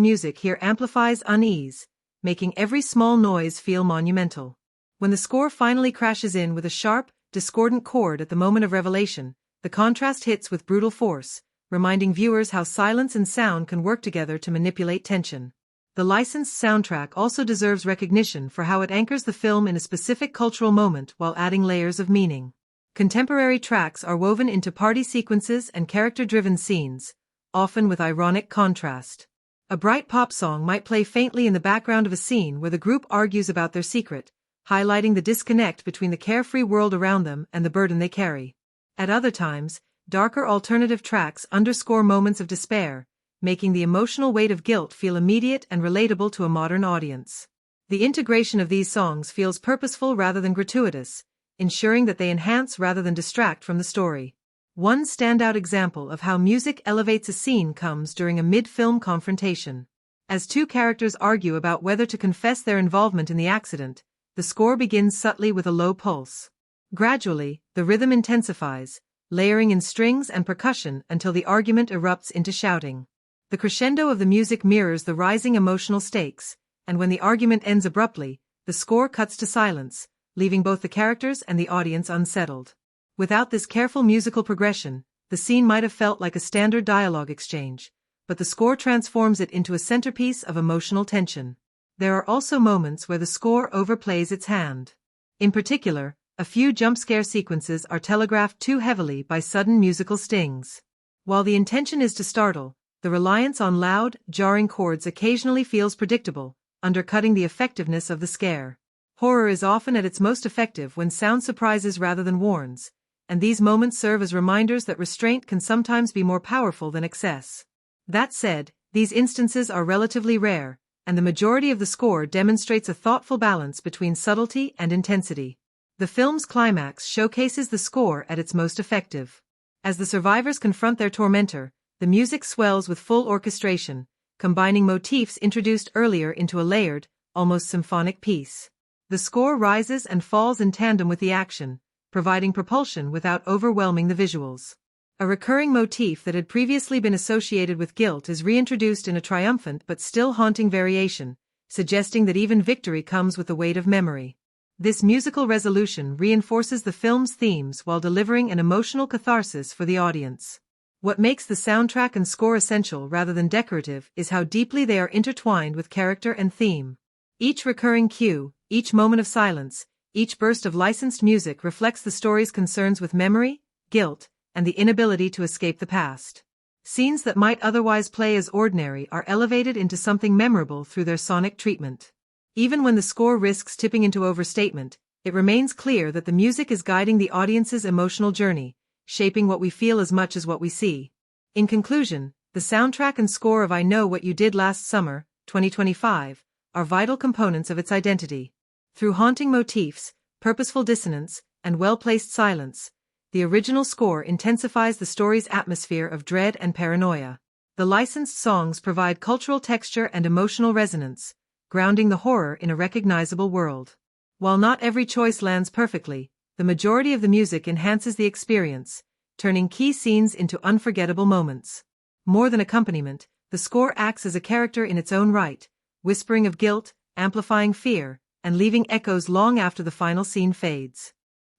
Speaker 1: music here amplifies unease, making every small noise feel monumental. When the score finally crashes in with a sharp, discordant chord at the moment of revelation, the contrast hits with brutal force, reminding viewers how silence and sound can work together to manipulate tension. The licensed soundtrack also deserves recognition for how it anchors the film in a specific cultural moment while adding layers of meaning. Contemporary tracks are woven into party sequences and character-driven scenes, often with ironic contrast. A bright pop song might play faintly in the background of a scene where the group argues about their secret, highlighting the disconnect between the carefree world around them and the burden they carry. At other times, darker alternative tracks underscore moments of despair, making the emotional weight of guilt feel immediate and relatable to a modern audience. The integration of these songs feels purposeful rather than gratuitous, ensuring that they enhance rather than distract from the story. One standout example of how music elevates a scene comes during a mid-film confrontation. As two characters argue about whether to confess their involvement in the accident, the score begins subtly with a low pulse. Gradually, the rhythm intensifies, layering in strings and percussion until the argument erupts into shouting. The crescendo of the music mirrors the rising emotional stakes, and when the argument ends abruptly, the score cuts to silence, leaving both the characters and the audience unsettled. Without this careful musical progression, the scene might have felt like a standard dialogue exchange, but the score transforms it into a centerpiece of emotional tension. There are also moments where the score overplays its hand. In particular, a few jump-scare sequences are telegraphed too heavily by sudden musical stings. While the intention is to startle, the reliance on loud, jarring chords occasionally feels predictable, undercutting the effectiveness of the scare. Horror is often at its most effective when sound surprises rather than warns, and these moments serve as reminders that restraint can sometimes be more powerful than excess. That said, these instances are relatively rare, and the majority of the score demonstrates a thoughtful balance between subtlety and intensity. The film's climax showcases the score at its most effective. As the survivors confront their tormentor, the music swells with full orchestration, combining motifs introduced earlier into a layered, almost symphonic piece. The score rises and falls in tandem with the action, providing propulsion without overwhelming the visuals. A recurring motif that had previously been associated with guilt is reintroduced in a triumphant but still haunting variation, suggesting that even victory comes with the weight of memory. This musical resolution reinforces the film's themes while delivering an emotional catharsis for the audience. What makes the soundtrack and score essential rather than decorative is how deeply they are intertwined with character and theme. Each recurring cue, each moment of silence, each burst of licensed music reflects the story's concerns with memory, guilt, and the inability to escape the past. Scenes that might otherwise play as ordinary are elevated into something memorable through their sonic treatment. Even when the score risks tipping into overstatement, it remains clear that the music is guiding the audience's emotional journey, shaping what we feel as much as what we see. In conclusion, the soundtrack and score of I Know What You Did Last Summer, 2025, are vital components of its identity. Through haunting motifs, purposeful dissonance, and well-placed silence, the original score intensifies the story's atmosphere of dread and paranoia. The licensed songs provide cultural texture and emotional resonance, grounding the horror in a recognizable world. While not every choice lands perfectly, the majority of the music enhances the experience, turning key scenes into unforgettable moments. More than accompaniment, the score acts as a character in its own right, whispering of guilt, amplifying fear, and leaving echoes long after the final scene fades.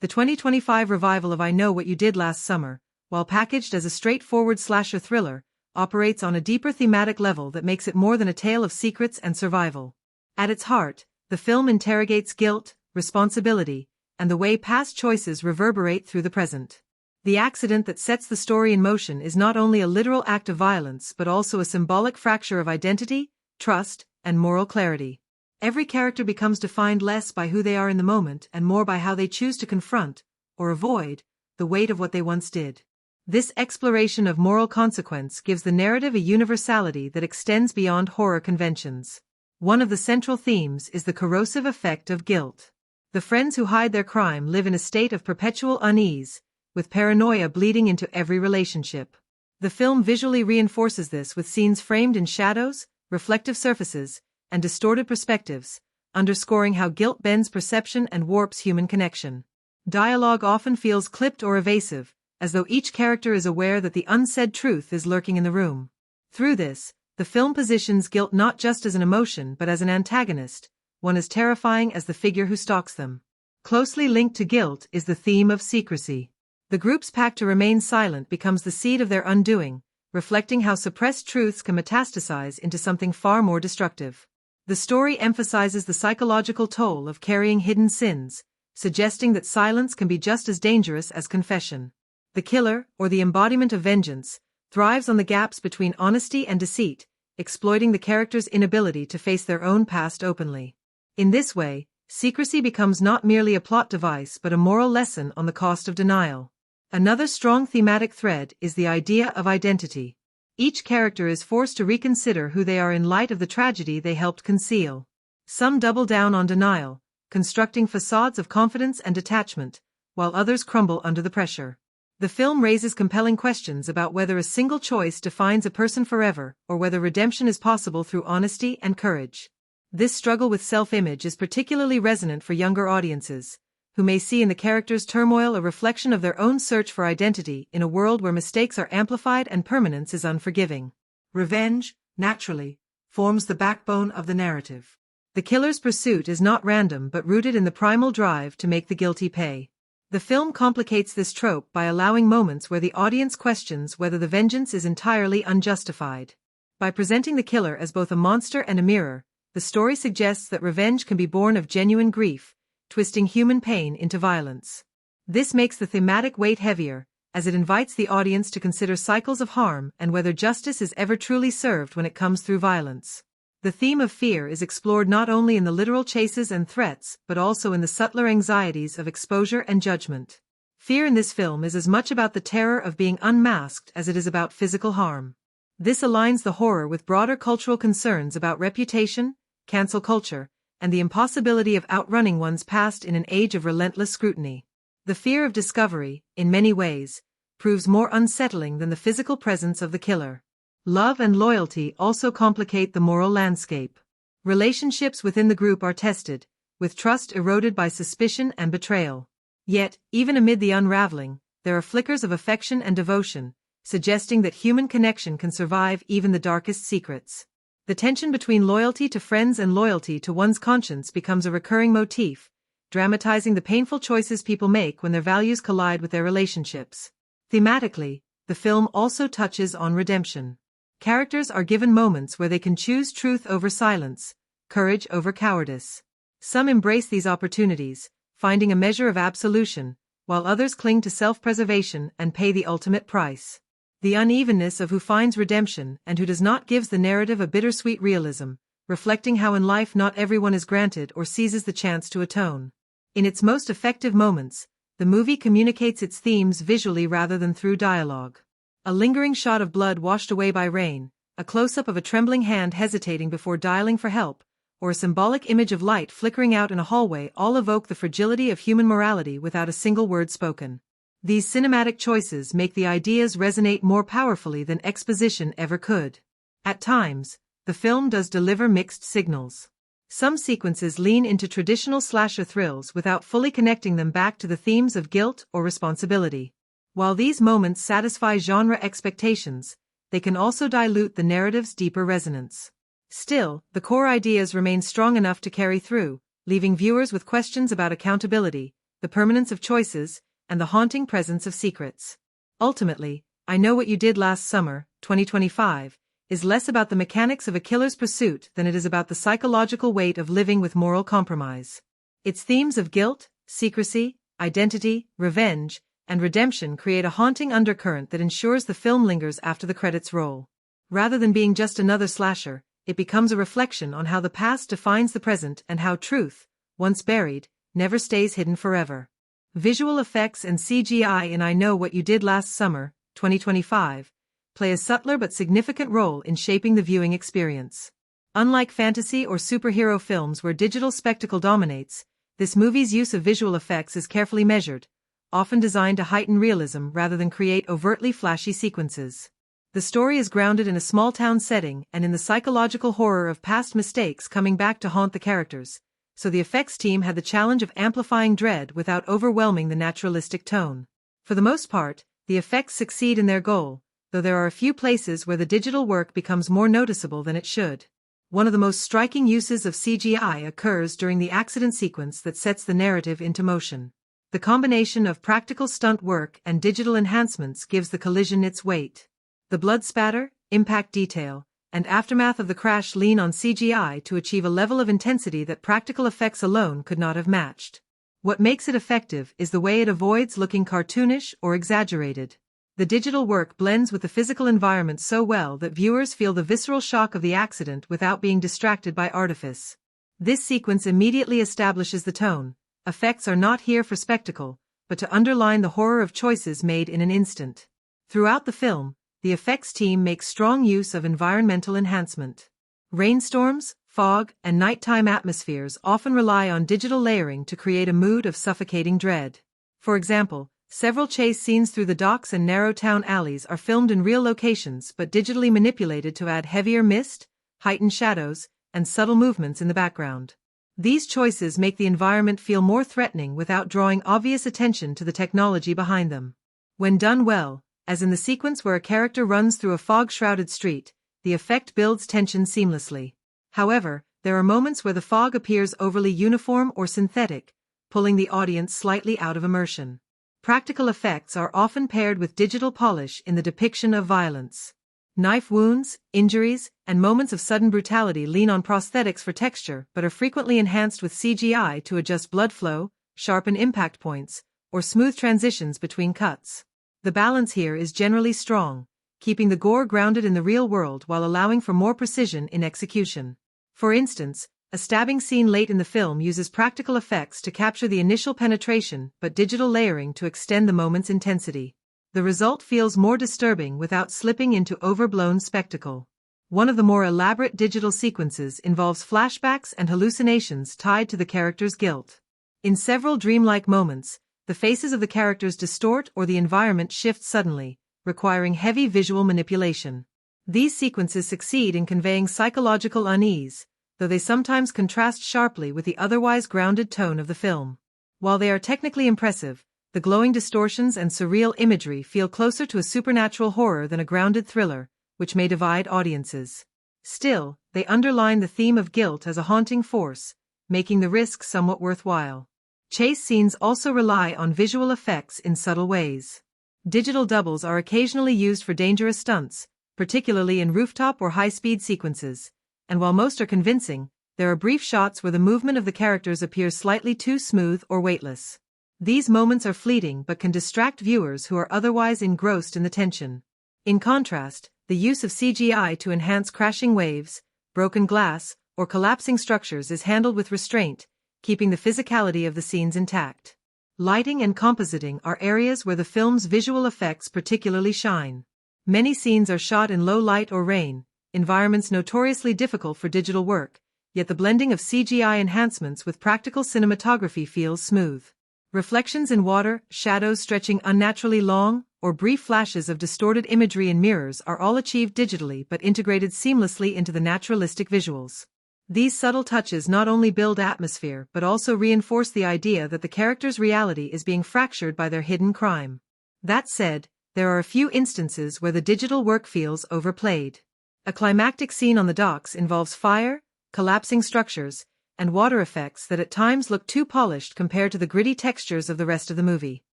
Speaker 1: The 2025 revival of I Know What You Did Last Summer, while packaged as a straightforward slasher thriller, operates on a deeper thematic level that makes it more than a tale of secrets and survival. At its heart, the film interrogates guilt, responsibility, and the way past choices reverberate through the present. The accident that sets the story in motion is not only a literal act of violence but also a symbolic fracture of identity, trust, and moral clarity. Every character becomes defined less by who they are in the moment and more by how they choose to confront, or avoid, the weight of what they once did. This exploration of moral consequence gives the narrative a universality that extends beyond horror conventions. One of the central themes is the corrosive effect of guilt. The friends who hide their crime live in a state of perpetual unease, with paranoia bleeding into every relationship. The film visually reinforces this with scenes framed in shadows, reflective surfaces, and distorted perspectives, underscoring how guilt bends perception and warps human connection. Dialogue often feels clipped or evasive, as though each character is aware that the unsaid truth is lurking in the room. Through this, the film positions guilt not just as an emotion but as an antagonist, one as terrifying as the figure who stalks them. Closely linked to guilt is the theme of secrecy. The group's pact to remain silent becomes the seed of their undoing, reflecting how suppressed truths can metastasize into something far more destructive. The story emphasizes the psychological toll of carrying hidden sins, suggesting that silence can be just as dangerous as confession. The killer, or the embodiment of vengeance, thrives on the gaps between honesty and deceit, exploiting the character's inability to face their own past openly. In this way, secrecy becomes not merely a plot device but a moral lesson on the cost of denial. Another strong thematic thread is the idea of identity. Each character is forced to reconsider who they are in light of the tragedy they helped conceal. Some double down on denial, constructing facades of confidence and detachment, while others crumble under the pressure. The film raises compelling questions about whether a single choice defines a person forever or whether redemption is possible through honesty and courage. This struggle with self-image is particularly resonant for younger audiences, who may see in the characters' turmoil a reflection of their own search for identity in a world where mistakes are amplified and permanence is unforgiving. Revenge, naturally, forms the backbone of the narrative. The killer's pursuit is not random but rooted in the primal drive to make the guilty pay. The film complicates this trope by allowing moments where the audience questions whether the vengeance is entirely unjustified. By presenting the killer as both a monster and a mirror, the story suggests that revenge can be born of genuine grief, twisting human pain into violence. This makes the thematic weight heavier, as it invites the audience to consider cycles of harm and whether justice is ever truly served when it comes through violence. The theme of fear is explored not only in the literal chases and threats but also in the subtler anxieties of exposure and judgment. Fear in this film is as much about the terror of being unmasked as it is about physical harm. This aligns the horror with broader cultural concerns about reputation, cancel culture, and the impossibility of outrunning one's past in an age of relentless scrutiny. The fear of discovery, in many ways, proves more unsettling than the physical presence of the killer. Love and loyalty also complicate the moral landscape. Relationships within the group are tested, with trust eroded by suspicion and betrayal. Yet, even amid the unraveling, there are flickers of affection and devotion, suggesting that human connection can survive even the darkest secrets. The tension between loyalty to friends and loyalty to one's conscience becomes a recurring motif, dramatizing the painful choices people make when their values collide with their relationships. Thematically, the film also touches on redemption. Characters are given moments where they can choose truth over silence, courage over cowardice. Some embrace these opportunities, finding a measure of absolution, while others cling to self-preservation and pay the ultimate price. The unevenness of who finds redemption and who does not gives the narrative a bittersweet realism, reflecting how in life not everyone is granted or seizes the chance to atone. In its most effective moments, the movie communicates its themes visually rather than through dialogue. A lingering shot of blood washed away by rain, a close-up of a trembling hand hesitating before dialing for help, or a symbolic image of light flickering out in a hallway all evoke the fragility of human morality without a single word spoken. These cinematic choices make the ideas resonate more powerfully than exposition ever could. At times, the film does deliver mixed signals. Some sequences lean into traditional slasher thrills without fully connecting them back to the themes of guilt or responsibility. While these moments satisfy genre expectations, they can also dilute the narrative's deeper resonance. Still, the core ideas remain strong enough to carry through, leaving viewers with questions about accountability, the permanence of choices, and the haunting presence of secrets. Ultimately, I Know What You Did Last Summer, 2025, is less about the mechanics of a killer's pursuit than it is about the psychological weight of living with moral compromise. Its themes of guilt, secrecy, identity, revenge, and redemption create a haunting undercurrent that ensures the film lingers after the credits roll. Rather than being just another slasher, it becomes a reflection on how the past defines the present and how truth, once buried, never stays hidden forever. Visual effects and CGI in I Know What You Did Last Summer, 2025, play a subtler but significant role in shaping the viewing experience. Unlike fantasy or superhero films where digital spectacle dominates, this movie's use of visual effects is carefully measured, often designed to heighten realism rather than create overtly flashy sequences. The story is grounded in a small-town setting and in the psychological horror of past mistakes coming back to haunt the characters, so the effects team had the challenge of amplifying dread without overwhelming the naturalistic tone. For the most part, the effects succeed in their goal, though there are a few places where the digital work becomes more noticeable than it should. One of the most striking uses of CGI occurs during the accident sequence that sets the narrative into motion. The combination of practical stunt work and digital enhancements gives the collision its weight. The blood spatter, impact detail, and aftermath of the crash lean on CGI to achieve a level of intensity that practical effects alone could not have matched. What makes it effective is the way it avoids looking cartoonish or exaggerated. The digital work blends with the physical environment so well that viewers feel the visceral shock of the accident without being distracted by artifice. This sequence immediately establishes the tone. Effects are not here for spectacle, but to underline the horror of choices made in an instant. Throughout the film, the effects team makes strong use of environmental enhancement. Rainstorms, fog, and nighttime atmospheres often rely on digital layering to create a mood of suffocating dread. For example, several chase scenes through the docks and narrow town alleys are filmed in real locations but digitally manipulated to add heavier mist, heightened shadows, and subtle movements in the background. These choices make the environment feel more threatening without drawing obvious attention to the technology behind them. When done well, as in the sequence where a character runs through a fog-shrouded street, the effect builds tension seamlessly. However, there are moments where the fog appears overly uniform or synthetic, pulling the audience slightly out of immersion. Practical effects are often paired with digital polish in the depiction of violence. Knife wounds, injuries, and moments of sudden brutality lean on prosthetics for texture but are frequently enhanced with CGI to adjust blood flow, sharpen impact points, or smooth transitions between cuts. The balance here is generally strong, keeping the gore grounded in the real world while allowing for more precision in execution. For instance, a stabbing scene late in the film uses practical effects to capture the initial penetration but digital layering to extend the moment's intensity. The result feels more disturbing without slipping into overblown spectacle. One of the more elaborate digital sequences involves flashbacks and hallucinations tied to the character's guilt. In several dreamlike moments, the faces of the characters distort or the environment shifts suddenly, requiring heavy visual manipulation. These sequences succeed in conveying psychological unease, though they sometimes contrast sharply with the otherwise grounded tone of the film. While they are technically impressive, the glowing distortions and surreal imagery feel closer to a supernatural horror than a grounded thriller, which may divide audiences. Still, they underline the theme of guilt as a haunting force, making the risk somewhat worthwhile. Chase scenes also rely on visual effects in subtle ways. Digital doubles are occasionally used for dangerous stunts, particularly in rooftop or high-speed sequences, and while most are convincing, there are brief shots where the movement of the characters appears slightly too smooth or weightless. These moments are fleeting but can distract viewers who are otherwise engrossed in the tension. In contrast, the use of CGI to enhance crashing waves, broken glass, or collapsing structures is handled with restraint, keeping the physicality of the scenes intact. Lighting and compositing are areas where the film's visual effects particularly shine. Many scenes are shot in low light or rain, environments notoriously difficult for digital work, yet the blending of CGI enhancements with practical cinematography feels smooth. Reflections in water, shadows stretching unnaturally long, or brief flashes of distorted imagery in mirrors are all achieved digitally but integrated seamlessly into the naturalistic visuals. These subtle touches not only build atmosphere but also reinforce the idea that the character's reality is being fractured by their hidden crime. That said, there are a few instances where the digital work feels overplayed. A climactic scene on the docks involves fire, collapsing structures, and water effects that at times look too polished compared to the gritty textures of the rest of the movie.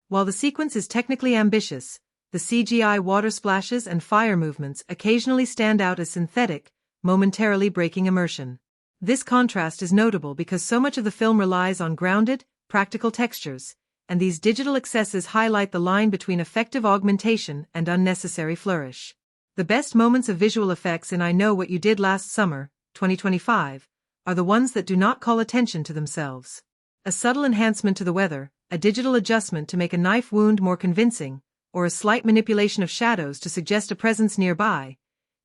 Speaker 1: While the sequence is technically ambitious, the CGI water splashes and fire movements occasionally stand out as synthetic, momentarily breaking immersion. This contrast is notable because so much of the film relies on grounded, practical textures, and these digital excesses highlight the line between effective augmentation and unnecessary flourish. The best moments of visual effects in I Know What You Did Last Summer, 2025, are the ones that do not call attention to themselves. A subtle enhancement to the weather, a digital adjustment to make a knife wound more convincing, or a slight manipulation of shadows to suggest a presence nearby,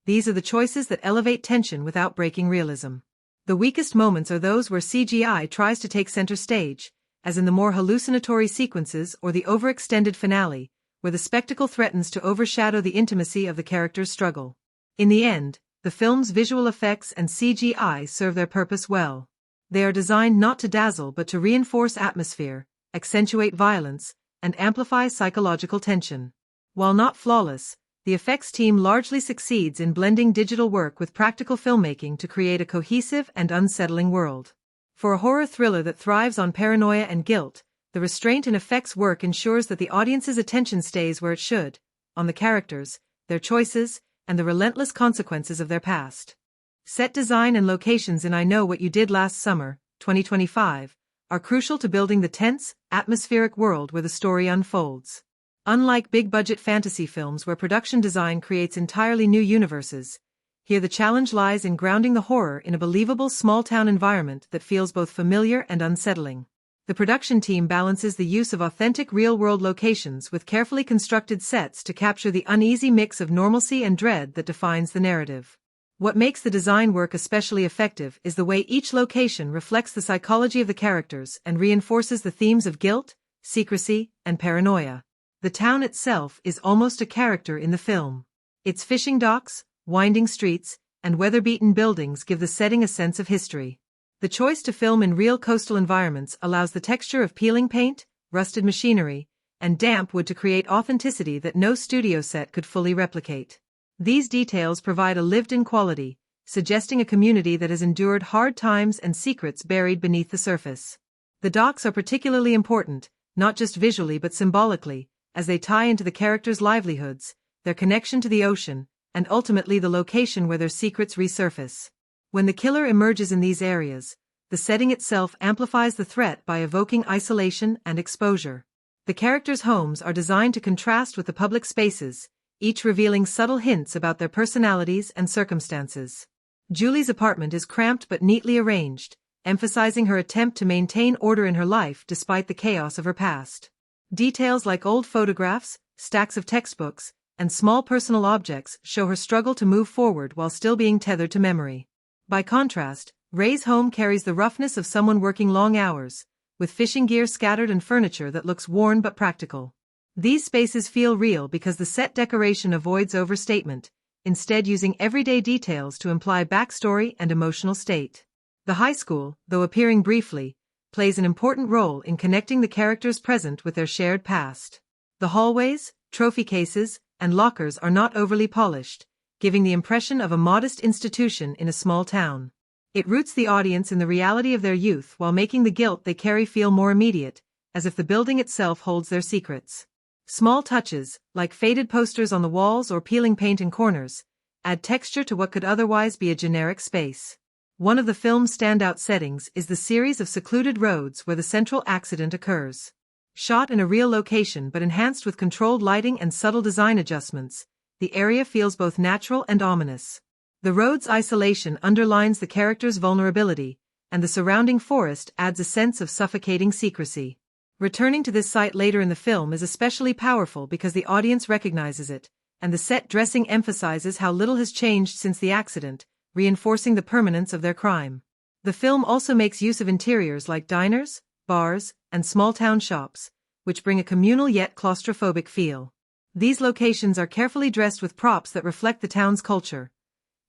Speaker 1: these are the choices that elevate tension without breaking realism. The weakest moments are those where CGI tries to take center stage, as in the more hallucinatory sequences or the overextended finale, where the spectacle threatens to overshadow the intimacy of the character's struggle. In the end, the film's visual effects and CGI serve their purpose well. They are designed not to dazzle but to reinforce atmosphere, accentuate violence, and amplify psychological tension. While not flawless, the effects team largely succeeds in blending digital work with practical filmmaking to create a cohesive and unsettling world. For a horror thriller that thrives on paranoia and guilt, the restraint in effects work ensures that the audience's attention stays where it should, on the characters, their choices, and the relentless consequences of their past. Set design and locations in I Know What You Did Last Summer, 2025, are crucial to building the tense, atmospheric world where the story unfolds. Unlike big-budget fantasy films where production design creates entirely new universes, here the challenge lies in grounding the horror in a believable small-town environment that feels both familiar and unsettling. The production team balances the use of authentic real-world locations with carefully constructed sets to capture the uneasy mix of normalcy and dread that defines the narrative. What makes the design work especially effective is the way each location reflects the psychology of the characters and reinforces the themes of guilt, secrecy, and paranoia. The town itself is almost a character in the film. Its fishing docks, winding streets, and weather-beaten buildings give the setting a sense of history. The choice to film in real coastal environments allows the texture of peeling paint, rusted machinery, and damp wood to create authenticity that no studio set could fully replicate. These details provide a lived-in quality, suggesting a community that has endured hard times and secrets buried beneath the surface. The docks are particularly important, not just visually but symbolically, as they tie into the characters' livelihoods, their connection to the ocean, and ultimately the location where their secrets resurface. When the killer emerges in these areas, the setting itself amplifies the threat by evoking isolation and exposure. The characters' homes are designed to contrast with the public spaces, each revealing subtle hints about their personalities and circumstances. Julie's apartment is cramped but neatly arranged, emphasizing her attempt to maintain order in her life despite the chaos of her past. Details like old photographs, stacks of textbooks, and small personal objects show her struggle to move forward while still being tethered to memory. By contrast, Ray's home carries the roughness of someone working long hours, with fishing gear scattered and furniture that looks worn but practical. These spaces feel real because the set decoration avoids overstatement, instead using everyday details to imply backstory and emotional state. The high school, though appearing briefly, plays an important role in connecting the characters' present with their shared past. The hallways, trophy cases, and lockers are not overly polished, giving the impression of a modest institution in a small town. It roots the audience in the reality of their youth while making the guilt they carry feel more immediate, as if the building itself holds their secrets. Small touches, like faded posters on the walls or peeling paint in corners, add texture to what could otherwise be a generic space. One of the film's standout settings is the series of secluded roads where the central accident occurs. Shot in a real location but enhanced with controlled lighting and subtle design adjustments, the area feels both natural and ominous. The road's isolation underlines the character's vulnerability, and the surrounding forest adds a sense of suffocating secrecy. Returning to this site later in the film is especially powerful because the audience recognizes it, and the set dressing emphasizes how little has changed since the accident, reinforcing the permanence of their crime. The film also makes use of interiors like diners, bars, and small-town shops, which bring a communal yet claustrophobic feel. These locations are carefully dressed with props that reflect the town's culture.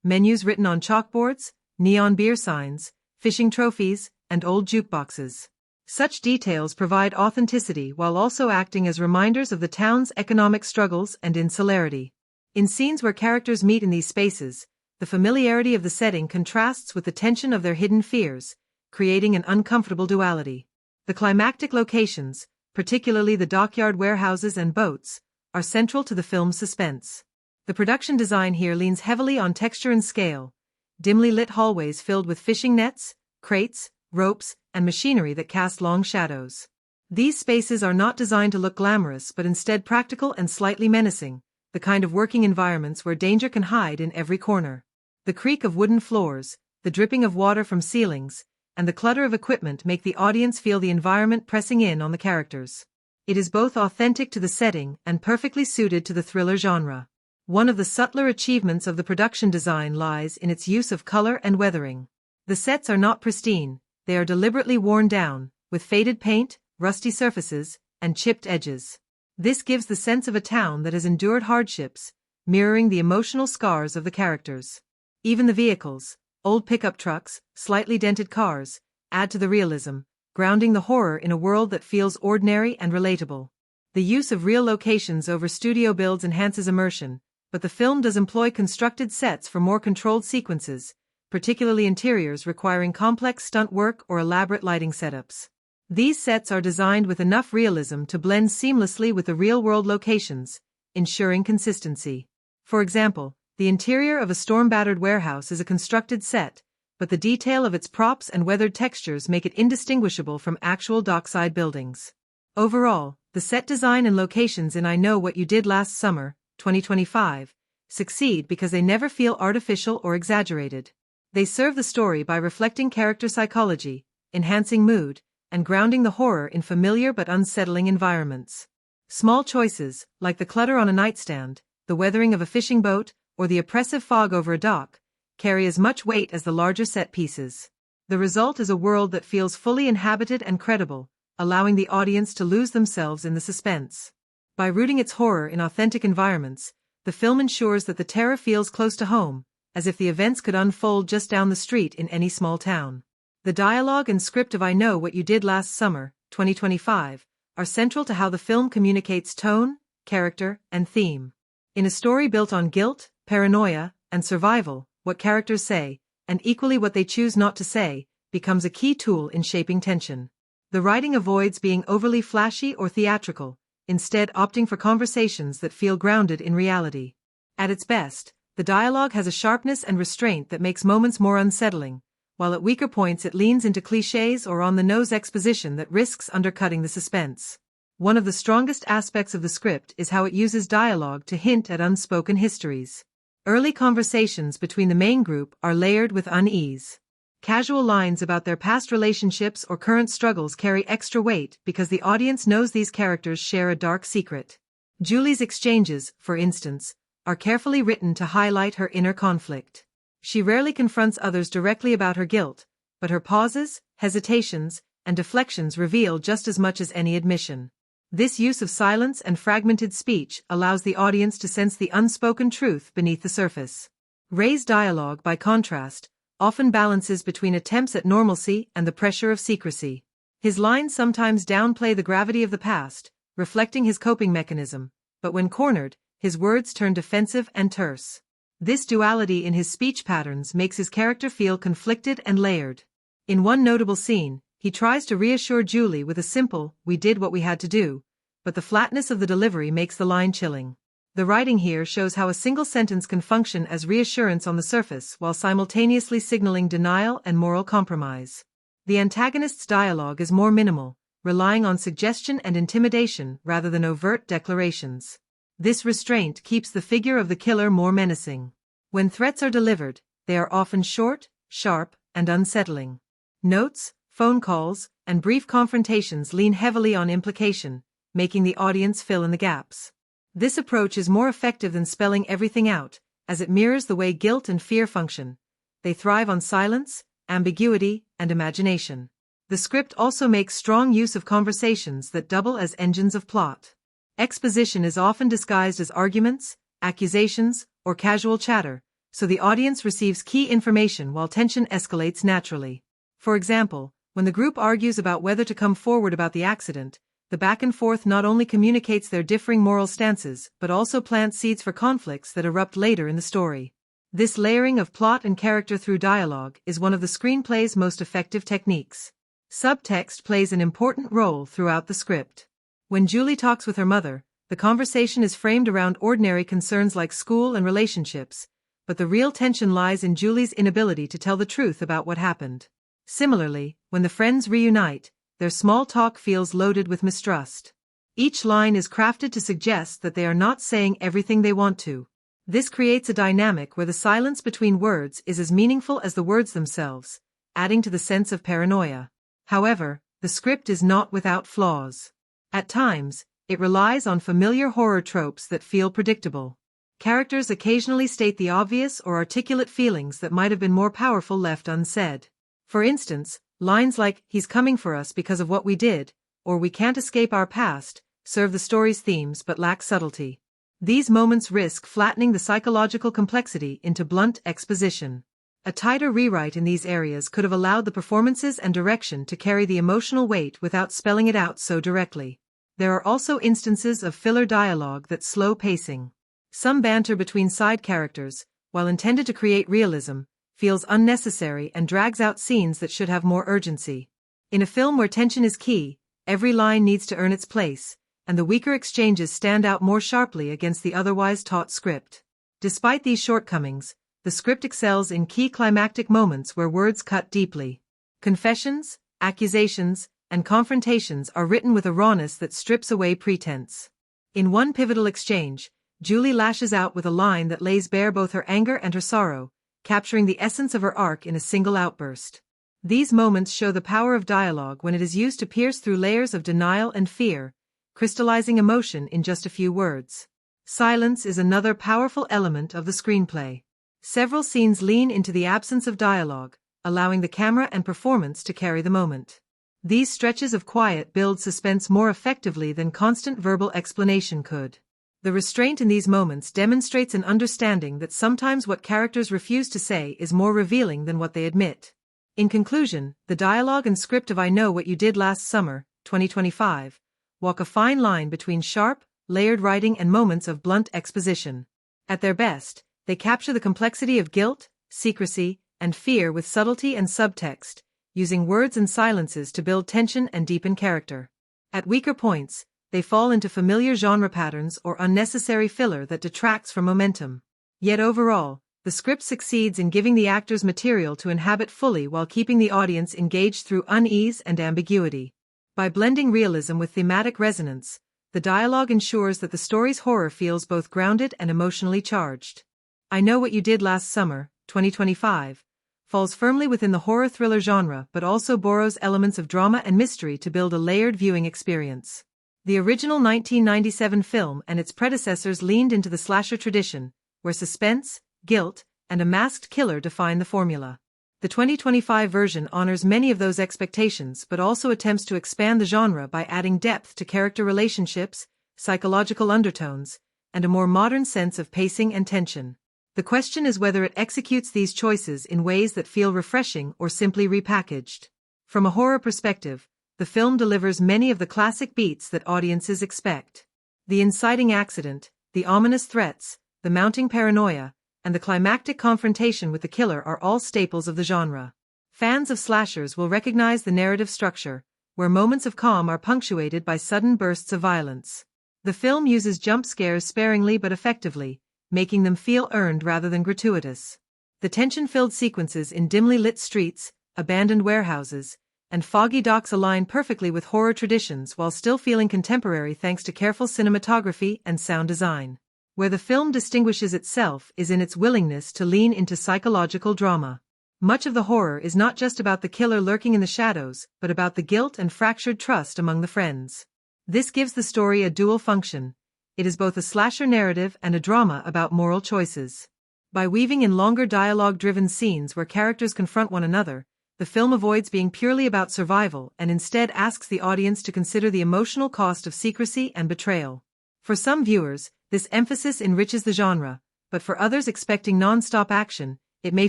Speaker 1: Menus written on chalkboards, neon beer signs, fishing trophies, and old jukeboxes. Such details provide authenticity while also acting as reminders of the town's economic struggles and insularity. In scenes where characters meet in these spaces, the familiarity of the setting contrasts with the tension of their hidden fears, creating an uncomfortable duality. The climactic locations, particularly the dockyard warehouses and boats, are central to the film's suspense. The production design here leans heavily on texture and scale, dimly lit hallways filled with fishing nets, crates, ropes, and machinery that cast long shadows. These spaces are not designed to look glamorous but instead practical and slightly menacing, the kind of working environments where danger can hide in every corner. The creak of wooden floors, the dripping of water from ceilings, and the clutter of equipment make the audience feel the environment pressing in on the characters. It is both authentic to the setting and perfectly suited to the thriller genre. One of the subtler achievements of the production design lies in its use of color and weathering. The sets are not pristine, they are deliberately worn down, with faded paint, rusty surfaces, and chipped edges. This gives the sense of a town that has endured hardships, mirroring the emotional scars of the characters. Even the vehicles, old pickup trucks, slightly dented cars, add to the realism, grounding the horror in a world that feels ordinary and relatable. The use of real locations over studio builds enhances immersion, but the film does employ constructed sets for more controlled sequences, particularly interiors requiring complex stunt work or elaborate lighting setups. These sets are designed with enough realism to blend seamlessly with the real-world locations, ensuring consistency. For example, the interior of a storm-battered warehouse is a constructed set, but the detail of its props and weathered textures make it indistinguishable from actual dockside buildings. Overall, the set design and locations in I Know What You Did Last Summer, 2025, succeed because they never feel artificial or exaggerated. They serve the story by reflecting character psychology, enhancing mood, and grounding the horror in familiar but unsettling environments. Small choices, like the clutter on a nightstand, the weathering of a fishing boat, or the oppressive fog over a dock, carry as much weight as the larger set pieces. The result is a world that feels fully inhabited and credible, allowing the audience to lose themselves in the suspense. By rooting its horror in authentic environments, the film ensures that the terror feels close to home, as if the events could unfold just down the street in any small town. The dialogue and script of I Know What You Did Last Summer, 2025, are central to how the film communicates tone, character, and theme. In a story built on guilt, paranoia, and survival, what characters say, and equally what they choose not to say, becomes a key tool in shaping tension. The writing avoids being overly flashy or theatrical, instead opting for conversations that feel grounded in reality. At its best, the dialogue has a sharpness and restraint that makes moments more unsettling, while at weaker points it leans into clichés or on-the-nose exposition that risks undercutting the suspense. One of the strongest aspects of the script is how it uses dialogue to hint at unspoken histories. Early conversations between the main group are layered with unease. Casual lines about their past relationships or current struggles carry extra weight because the audience knows these characters share a dark secret. Julie's exchanges, for instance, are carefully written to highlight her inner conflict. She rarely confronts others directly about her guilt, but her pauses, hesitations, and deflections reveal just as much as any admission. This use of silence and fragmented speech allows the audience to sense the unspoken truth beneath the surface. Ray's dialogue, by contrast, often balances between attempts at normalcy and the pressure of secrecy. His lines sometimes downplay the gravity of the past, reflecting his coping mechanism, but when cornered, his words turn defensive and terse. This duality in his speech patterns makes his character feel conflicted and layered. In one notable scene, he tries to reassure Julie with a simple, "We did what we had to do," but the flatness of the delivery makes the line chilling. The writing here shows how a single sentence can function as reassurance on the surface while simultaneously signaling denial and moral compromise. The antagonist's dialogue is more minimal, relying on suggestion and intimidation rather than overt declarations. This restraint keeps the figure of the killer more menacing. When threats are delivered, they are often short, sharp, and unsettling. Notes, phone calls, and brief confrontations lean heavily on implication, making the audience fill in the gaps. This approach is more effective than spelling everything out, as it mirrors the way guilt and fear function. They thrive on silence, ambiguity, and imagination. The script also makes strong use of conversations that double as engines of plot. Exposition is often disguised as arguments, accusations, or casual chatter, so the audience receives key information while tension escalates naturally. For example, when the group argues about whether to come forward about the accident, the back and forth not only communicates their differing moral stances but also plants seeds for conflicts that erupt later in the story. This layering of plot and character through dialogue is one of the screenplay's most effective techniques. Subtext plays an important role throughout the script. When Julie talks with her mother, the conversation is framed around ordinary concerns like school and relationships, but the real tension lies in Julie's inability to tell the truth about what happened. Similarly, when the friends reunite, their small talk feels loaded with mistrust. Each line is crafted to suggest that they are not saying everything they want to. This creates a dynamic where the silence between words is as meaningful as the words themselves, adding to the sense of paranoia. However, the script is not without flaws. At times, it relies on familiar horror tropes that feel predictable. Characters occasionally state the obvious or articulate feelings that might have been more powerful left unsaid. For instance, lines like, "He's coming for us because of what we did," or "We can't escape our past," serve the story's themes but lack subtlety. These moments risk flattening the psychological complexity into blunt exposition. A tighter rewrite in these areas could have allowed the performances and direction to carry the emotional weight without spelling it out so directly. There are also instances of filler dialogue that slow pacing. Some banter between side characters, while intended to create realism, feels unnecessary and drags out scenes that should have more urgency. In a film where tension is key, every line needs to earn its place, and the weaker exchanges stand out more sharply against the otherwise taut script. Despite these shortcomings, the script excels in key climactic moments where words cut deeply. Confessions, accusations, and confrontations are written with a rawness that strips away pretense. In one pivotal exchange, Julie lashes out with a line that lays bare both her anger and her sorrow, capturing the essence of her arc in a single outburst. These moments show the power of dialogue when it is used to pierce through layers of denial and fear, crystallizing emotion in just a few words. Silence is another powerful element of the screenplay. Several scenes lean into the absence of dialogue, allowing the camera and performance to carry the moment. These stretches of quiet build suspense more effectively than constant verbal explanation could. The restraint in these moments demonstrates an understanding that sometimes what characters refuse to say is more revealing than what they admit. In conclusion, the dialogue and script of I Know What You Did Last Summer, 2025, walk a fine line between sharp, layered writing and moments of blunt exposition. At their best, they capture the complexity of guilt, secrecy, and fear with subtlety and subtext, using words and silences to build tension and deepen character. At weaker points, they fall into familiar genre patterns or unnecessary filler that detracts from momentum. Yet overall, the script succeeds in giving the actors material to inhabit fully while keeping the audience engaged through unease and ambiguity. By blending realism with thematic resonance, the dialogue ensures that the story's horror feels both grounded and emotionally charged. I Know What You Did Last Summer, 2025, falls firmly within the horror thriller genre but also borrows elements of drama and mystery to build a layered viewing experience. The original 1997 film and its predecessors leaned into the slasher tradition, where suspense, guilt, and a masked killer define the formula. The 2025 version honors many of those expectations but also attempts to expand the genre by adding depth to character relationships, psychological undertones, and a more modern sense of pacing and tension. The question is whether it executes these choices in ways that feel refreshing or simply repackaged. From a horror perspective, the film delivers many of the classic beats that audiences expect. The inciting accident, the ominous threats, the mounting paranoia, and the climactic confrontation with the killer are all staples of the genre. Fans of slashers will recognize the narrative structure, where moments of calm are punctuated by sudden bursts of violence. The film uses jump scares sparingly but effectively, making them feel earned rather than gratuitous. The tension-filled sequences in dimly lit streets, abandoned warehouses, and foggy docks align perfectly with horror traditions while still feeling contemporary thanks to careful cinematography and sound design. Where the film distinguishes itself is in its willingness to lean into psychological drama. Much of the horror is not just about the killer lurking in the shadows, but about the guilt and fractured trust among the friends. This gives the story a dual function. It is both a slasher narrative and a drama about moral choices. By weaving in longer dialogue-driven scenes where characters confront one another, the film avoids being purely about survival and instead asks the audience to consider the emotional cost of secrecy and betrayal. For some viewers, this emphasis enriches the genre, but for others expecting non-stop action, it may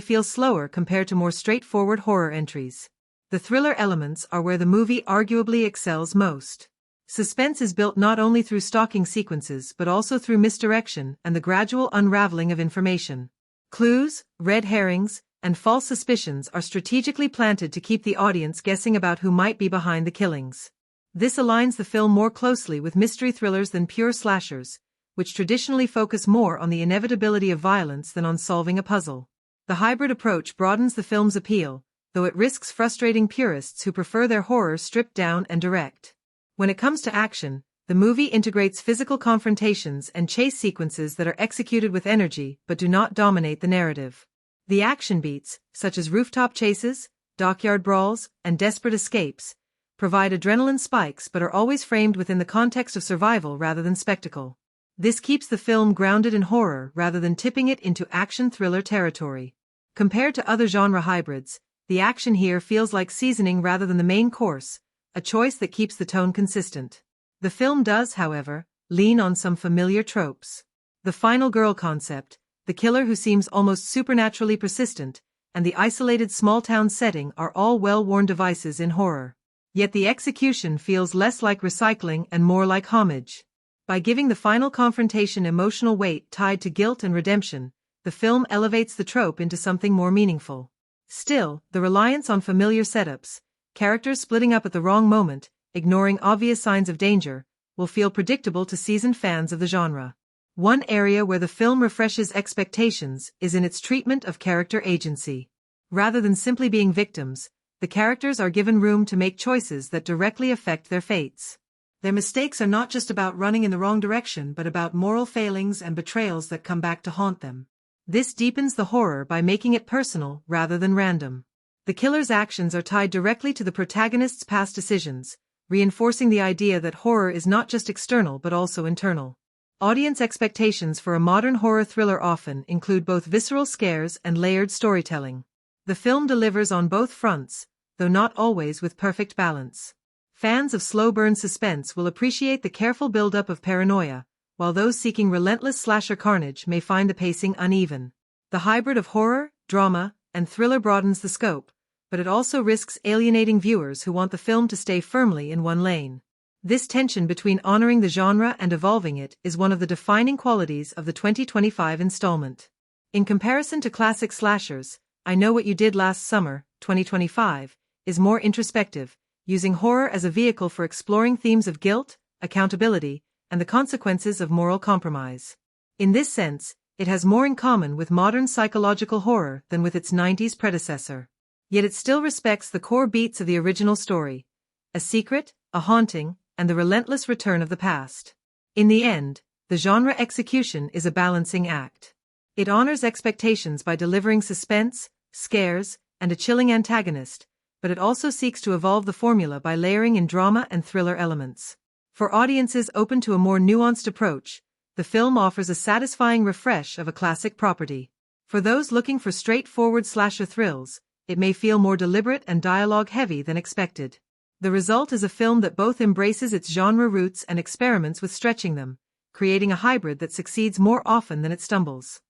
Speaker 1: feel slower compared to more straightforward horror entries. The thriller elements are where the movie arguably excels most. Suspense is built not only through stalking sequences but also through misdirection and the gradual unraveling of information. Clues, red herrings, and false suspicions are strategically planted to keep the audience guessing about who might be behind the killings. This aligns the film more closely with mystery thrillers than pure slashers, which traditionally focus more on the inevitability of violence than on solving a puzzle. The hybrid approach broadens the film's appeal, though it risks frustrating purists who prefer their horror stripped down and direct. When it comes to action, the movie integrates physical confrontations and chase sequences that are executed with energy but do not dominate the narrative. The action beats, such as rooftop chases, dockyard brawls, and desperate escapes, provide adrenaline spikes but are always framed within the context of survival rather than spectacle. This keeps the film grounded in horror rather than tipping it into action thriller territory. Compared to other genre hybrids, the action here feels like seasoning rather than the main course, a choice that keeps the tone consistent. The film does, however, lean on some familiar tropes. The final girl concept, the killer who seems almost supernaturally persistent, and the isolated small-town setting are all well-worn devices in horror. Yet the execution feels less like recycling and more like homage. By giving the final confrontation emotional weight tied to guilt and redemption, the film elevates the trope into something more meaningful. Still, the reliance on familiar setups, characters splitting up at the wrong moment, ignoring obvious signs of danger, will feel predictable to seasoned fans of the genre. One area where the film refreshes expectations is in its treatment of character agency. Rather than simply being victims, the characters are given room to make choices that directly affect their fates. Their mistakes are not just about running in the wrong direction but about moral failings and betrayals that come back to haunt them. This deepens the horror by making it personal rather than random. The killer's actions are tied directly to the protagonist's past decisions, reinforcing the idea that horror is not just external but also internal. Audience expectations for a modern horror thriller often include both visceral scares and layered storytelling. The film delivers on both fronts, though not always with perfect balance. Fans of slow-burn suspense will appreciate the careful build-up of paranoia, while those seeking relentless slasher carnage may find the pacing uneven. The hybrid of horror, drama, and thriller broadens the scope, but it also risks alienating viewers who want the film to stay firmly in one lane. This tension between honoring the genre and evolving it is one of the defining qualities of the 2025 installment. In comparison to classic slashers, I Know What You Did Last Summer, 2025, is more introspective, using horror as a vehicle for exploring themes of guilt, accountability, and the consequences of moral compromise. In this sense, it has more in common with modern psychological horror than with its 90s predecessor. Yet it still respects the core beats of the original story: a secret, a haunting, and the relentless return of the past. In the end, the genre execution is a balancing act. It honors expectations by delivering suspense, scares, and a chilling antagonist, but it also seeks to evolve the formula by layering in drama and thriller elements. For audiences open to a more nuanced approach, the film offers a satisfying refresh of a classic property. For those looking for straightforward slasher thrills, it may feel more deliberate and dialogue-heavy than expected. The result is a film that both embraces its genre roots and experiments with stretching them, creating a hybrid that succeeds more often than it stumbles.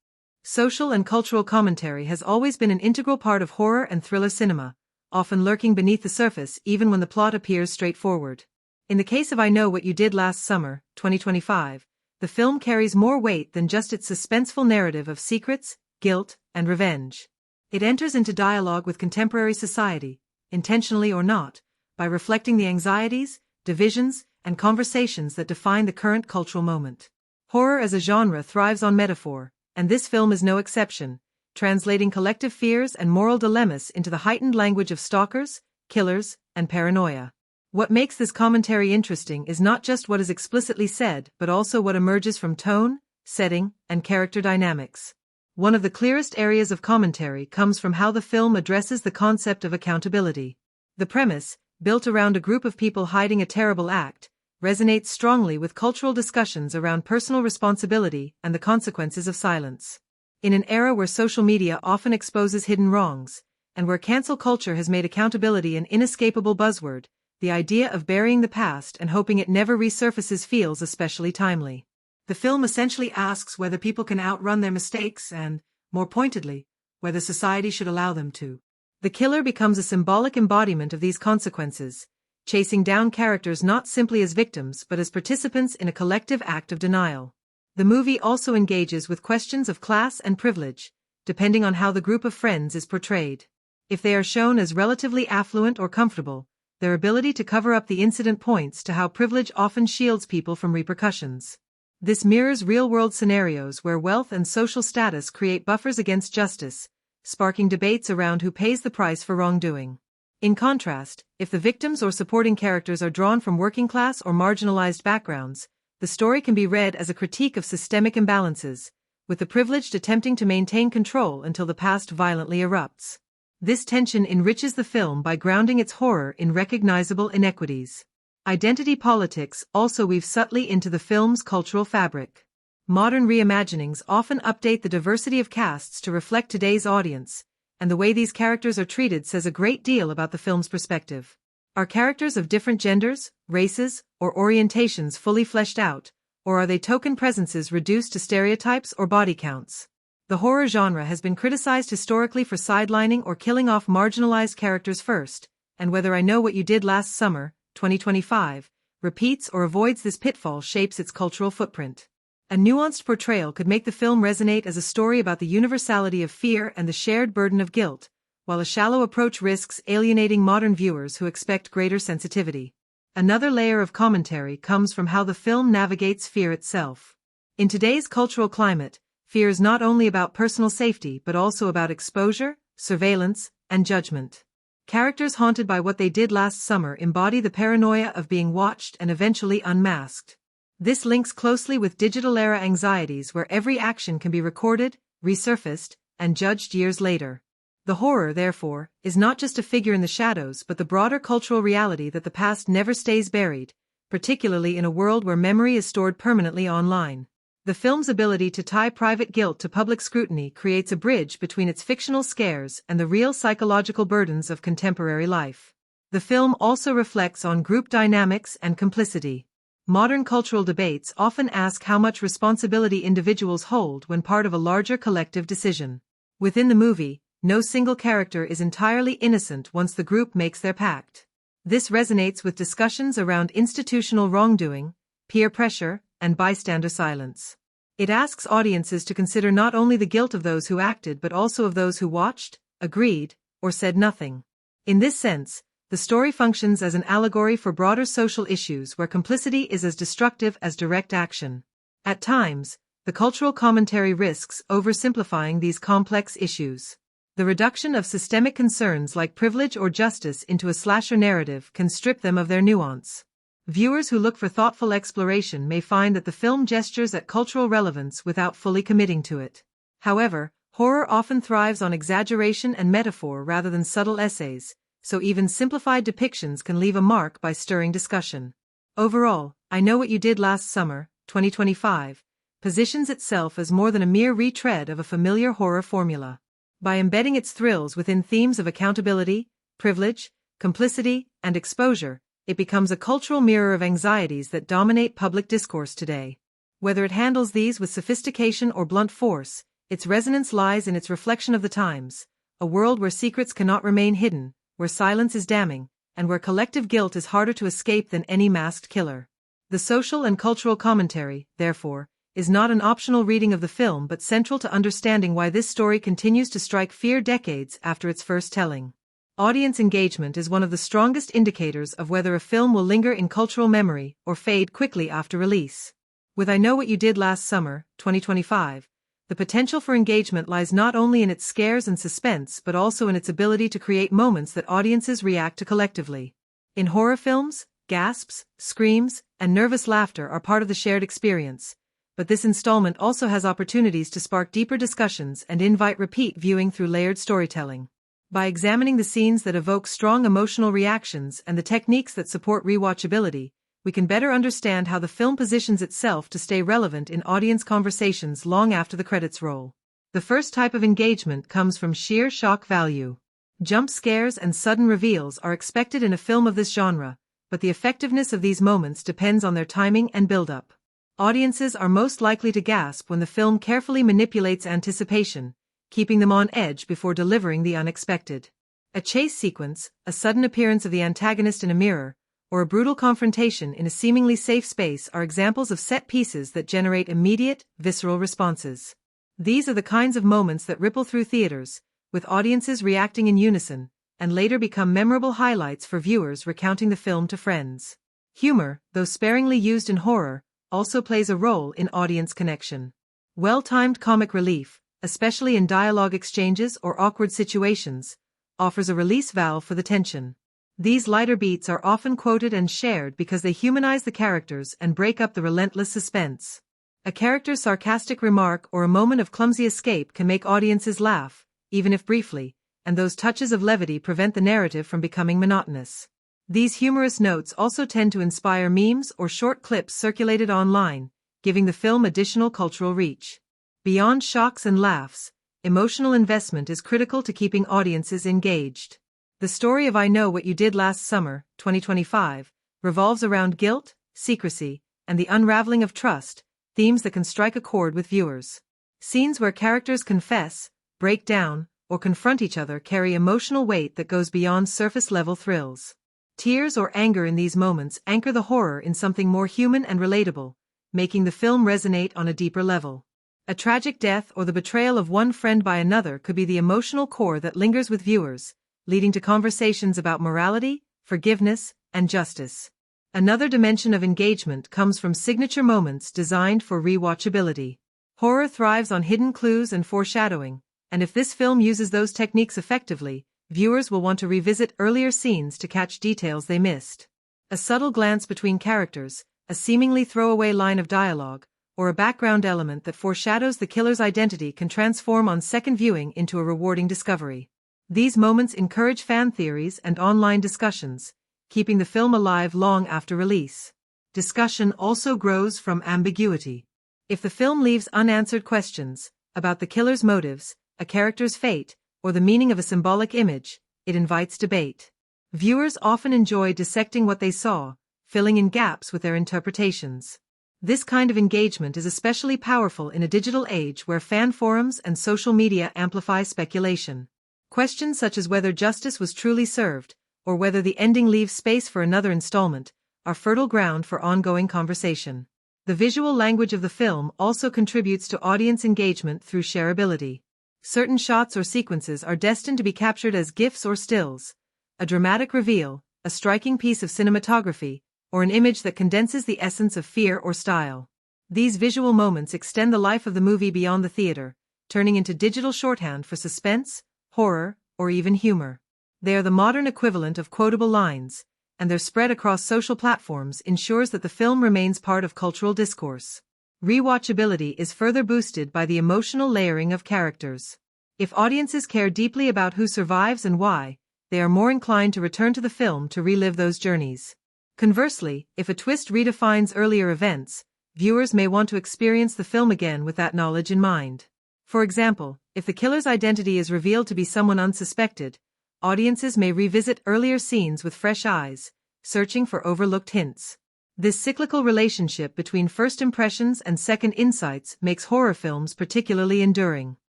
Speaker 1: Social and cultural commentary has always been an integral part of horror and thriller cinema, often lurking beneath the surface even when the plot appears straightforward. In the case of I Know What You Did Last Summer, 2025, the film carries more weight than just its suspenseful narrative of secrets, guilt, and revenge. It enters into dialogue with contemporary society, intentionally or not, by reflecting the anxieties, divisions, and conversations that define the current cultural moment. Horror as a genre thrives on metaphor, and this film is no exception, translating collective fears and moral dilemmas into the heightened language of stalkers, killers, and paranoia. What makes this commentary interesting is not just what is explicitly said but also what emerges from tone, setting, and character dynamics. One of the clearest areas of commentary comes from how the film addresses the concept of accountability. The premise, built around a group of people hiding a terrible act, resonates strongly with cultural discussions around personal responsibility and the consequences of silence. In an era where social media often exposes hidden wrongs, and where cancel culture has made accountability an inescapable buzzword, the idea of burying the past and hoping it never resurfaces feels especially timely. The film essentially asks whether people can outrun their mistakes and, more pointedly, whether society should allow them to. The killer becomes a symbolic embodiment of these consequences, chasing down characters not simply as victims but as participants in a collective act of denial. The movie also engages with questions of class and privilege, depending on how the group of friends is portrayed. If they are shown as relatively affluent or comfortable, their ability to cover up the incident points to how privilege often shields people from repercussions. This mirrors real-world scenarios where wealth and social status create buffers against justice, sparking debates around who pays the price for wrongdoing. In contrast, if the victims or supporting characters are drawn from working-class or marginalized backgrounds, the story can be read as a critique of systemic imbalances, with the privileged attempting to maintain control until the past violently erupts. This tension enriches the film by grounding its horror in recognizable inequities. Identity politics also weave subtly into the film's cultural fabric. Modern reimaginings often update the diversity of casts to reflect today's audience, and the way these characters are treated says a great deal about the film's perspective. Are characters of different genders, races, or orientations fully fleshed out, or are they token presences reduced to stereotypes or body counts? The horror genre has been criticized historically for sidelining or killing off marginalized characters first, and whether I Know What You Did Last Summer, 2025, repeats or avoids this pitfall shapes its cultural footprint. A nuanced portrayal could make the film resonate as a story about the universality of fear and the shared burden of guilt, while a shallow approach risks alienating modern viewers who expect greater sensitivity. Another layer of commentary comes from how the film navigates fear itself. In today's cultural climate, fear is not only about personal safety but also about exposure, surveillance, and judgment. Characters haunted by what they did last summer embody the paranoia of being watched and eventually unmasked. This links closely with digital-era anxieties where every action can be recorded, resurfaced, and judged years later. The horror, therefore, is not just a figure in the shadows but the broader cultural reality that the past never stays buried, particularly in a world where memory is stored permanently online. The film's ability to tie private guilt to public scrutiny creates a bridge between its fictional scares and the real psychological burdens of contemporary life. The film also reflects on group dynamics and complicity. Modern cultural debates often ask how much responsibility individuals hold when part of a larger collective decision. Within the movie, no single character is entirely innocent once the group makes their pact. This resonates with discussions around institutional wrongdoing, peer pressure, and bystander silence. It asks audiences to consider not only the guilt of those who acted but also of those who watched, agreed, or said nothing. In this sense, the story functions as an allegory for broader social issues where complicity is as destructive as direct action. At times, the cultural commentary risks oversimplifying these complex issues. The reduction of systemic concerns like privilege or justice into a slasher narrative can strip them of their nuance. Viewers who look for thoughtful exploration may find that the film gestures at cultural relevance without fully committing to it. However, horror often thrives on exaggeration and metaphor rather than subtle essays, so even simplified depictions can leave a mark by stirring discussion. Overall, I Know What You Did Last Summer, 2025, positions itself as more than a mere retread of a familiar horror formula. By embedding its thrills within themes of accountability, privilege, complicity, and exposure, it becomes a cultural mirror of anxieties that dominate public discourse today. Whether it handles these with sophistication or blunt force, its resonance lies in its reflection of the times, a world where secrets cannot remain hidden, where silence is damning, and where collective guilt is harder to escape than any masked killer. The social and cultural commentary, therefore, is not an optional reading of the film but central to understanding why this story continues to strike fear decades after its first telling. Audience engagement is one of the strongest indicators of whether a film will linger in cultural memory or fade quickly after release. With I Know What You Did Last Summer, 2025, the potential for engagement lies not only in its scares and suspense but also in its ability to create moments that audiences react to collectively. In horror films, gasps, screams, and nervous laughter are part of the shared experience, but this installment also has opportunities to spark deeper discussions and invite repeat viewing through layered storytelling. By examining the scenes that evoke strong emotional reactions and the techniques that support rewatchability, we can better understand how the film positions itself to stay relevant in audience conversations long after the credits roll. The first type of engagement comes from sheer shock value. Jump scares and sudden reveals are expected in a film of this genre, but the effectiveness of these moments depends on their timing and build-up. Audiences are most likely to gasp when the film carefully manipulates anticipation, keeping them on edge before delivering the unexpected. A chase sequence, a sudden appearance of the antagonist in a mirror, or a brutal confrontation in a seemingly safe space are examples of set pieces that generate immediate, visceral responses. These are the kinds of moments that ripple through theaters, with audiences reacting in unison, and later become memorable highlights for viewers recounting the film to friends. Humor, though sparingly used in horror, also plays a role in audience connection. Well-timed comic relief, especially in dialogue exchanges or awkward situations, offers a release valve for the tension. These lighter beats are often quoted and shared because they humanize the characters and break up the relentless suspense. A character's sarcastic remark or a moment of clumsy escape can make audiences laugh, even if briefly, and those touches of levity prevent the narrative from becoming monotonous. These humorous notes also tend to inspire memes or short clips circulated online, giving the film additional cultural reach. Beyond shocks and laughs, emotional investment is critical to keeping audiences engaged. The story of I Know What You Did Last Summer, 2025, revolves around guilt, secrecy, and the unraveling of trust, themes that can strike a chord with viewers. Scenes where characters confess, break down, or confront each other carry emotional weight that goes beyond surface-level thrills. Tears or anger in these moments anchor the horror in something more human and relatable, making the film resonate on a deeper level. A tragic death or the betrayal of one friend by another could be the emotional core that lingers with viewers, leading to conversations about morality, forgiveness, and justice. Another dimension of engagement comes from signature moments designed for rewatchability. Horror thrives on hidden clues and foreshadowing, and if this film uses those techniques effectively, viewers will want to revisit earlier scenes to catch details they missed. A subtle glance between characters, a seemingly throwaway line of dialogue, or a background element that foreshadows the killer's identity can transform on second viewing into a rewarding discovery. These moments encourage fan theories and online discussions, keeping the film alive long after release. Discussion also grows from ambiguity. If the film leaves unanswered questions about the killer's motives, a character's fate, or the meaning of a symbolic image, it invites debate. Viewers often enjoy dissecting what they saw, filling in gaps with their interpretations. This kind of engagement is especially powerful in a digital age where fan forums and social media amplify speculation. Questions such as whether justice was truly served, or whether the ending leaves space for another installment, are fertile ground for ongoing conversation. The visual language of the film also contributes to audience engagement through shareability. Certain shots or sequences are destined to be captured as GIFs or stills, a dramatic reveal, a striking piece of cinematography, or an image that condenses the essence of fear or style. These visual moments extend the life of the movie beyond the theater, turning into digital shorthand for suspense, horror, or even humor. They are the modern equivalent of quotable lines, and their spread across social platforms ensures that the film remains part of cultural discourse. Rewatchability is further boosted by the emotional layering of characters. If audiences care deeply about who survives and why, they are more inclined to return to the film to relive those journeys. Conversely, if a twist redefines earlier events, viewers may want to experience the film again with that knowledge in mind. For example, if the killer's identity is revealed to be someone unsuspected, audiences may revisit earlier scenes with fresh eyes, searching for overlooked hints. This cyclical relationship between first impressions and second insights makes horror films particularly enduring.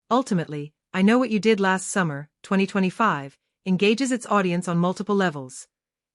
Speaker 1: Ultimately, I Know What You Did Last Summer, 2025, engages its audience on multiple levels.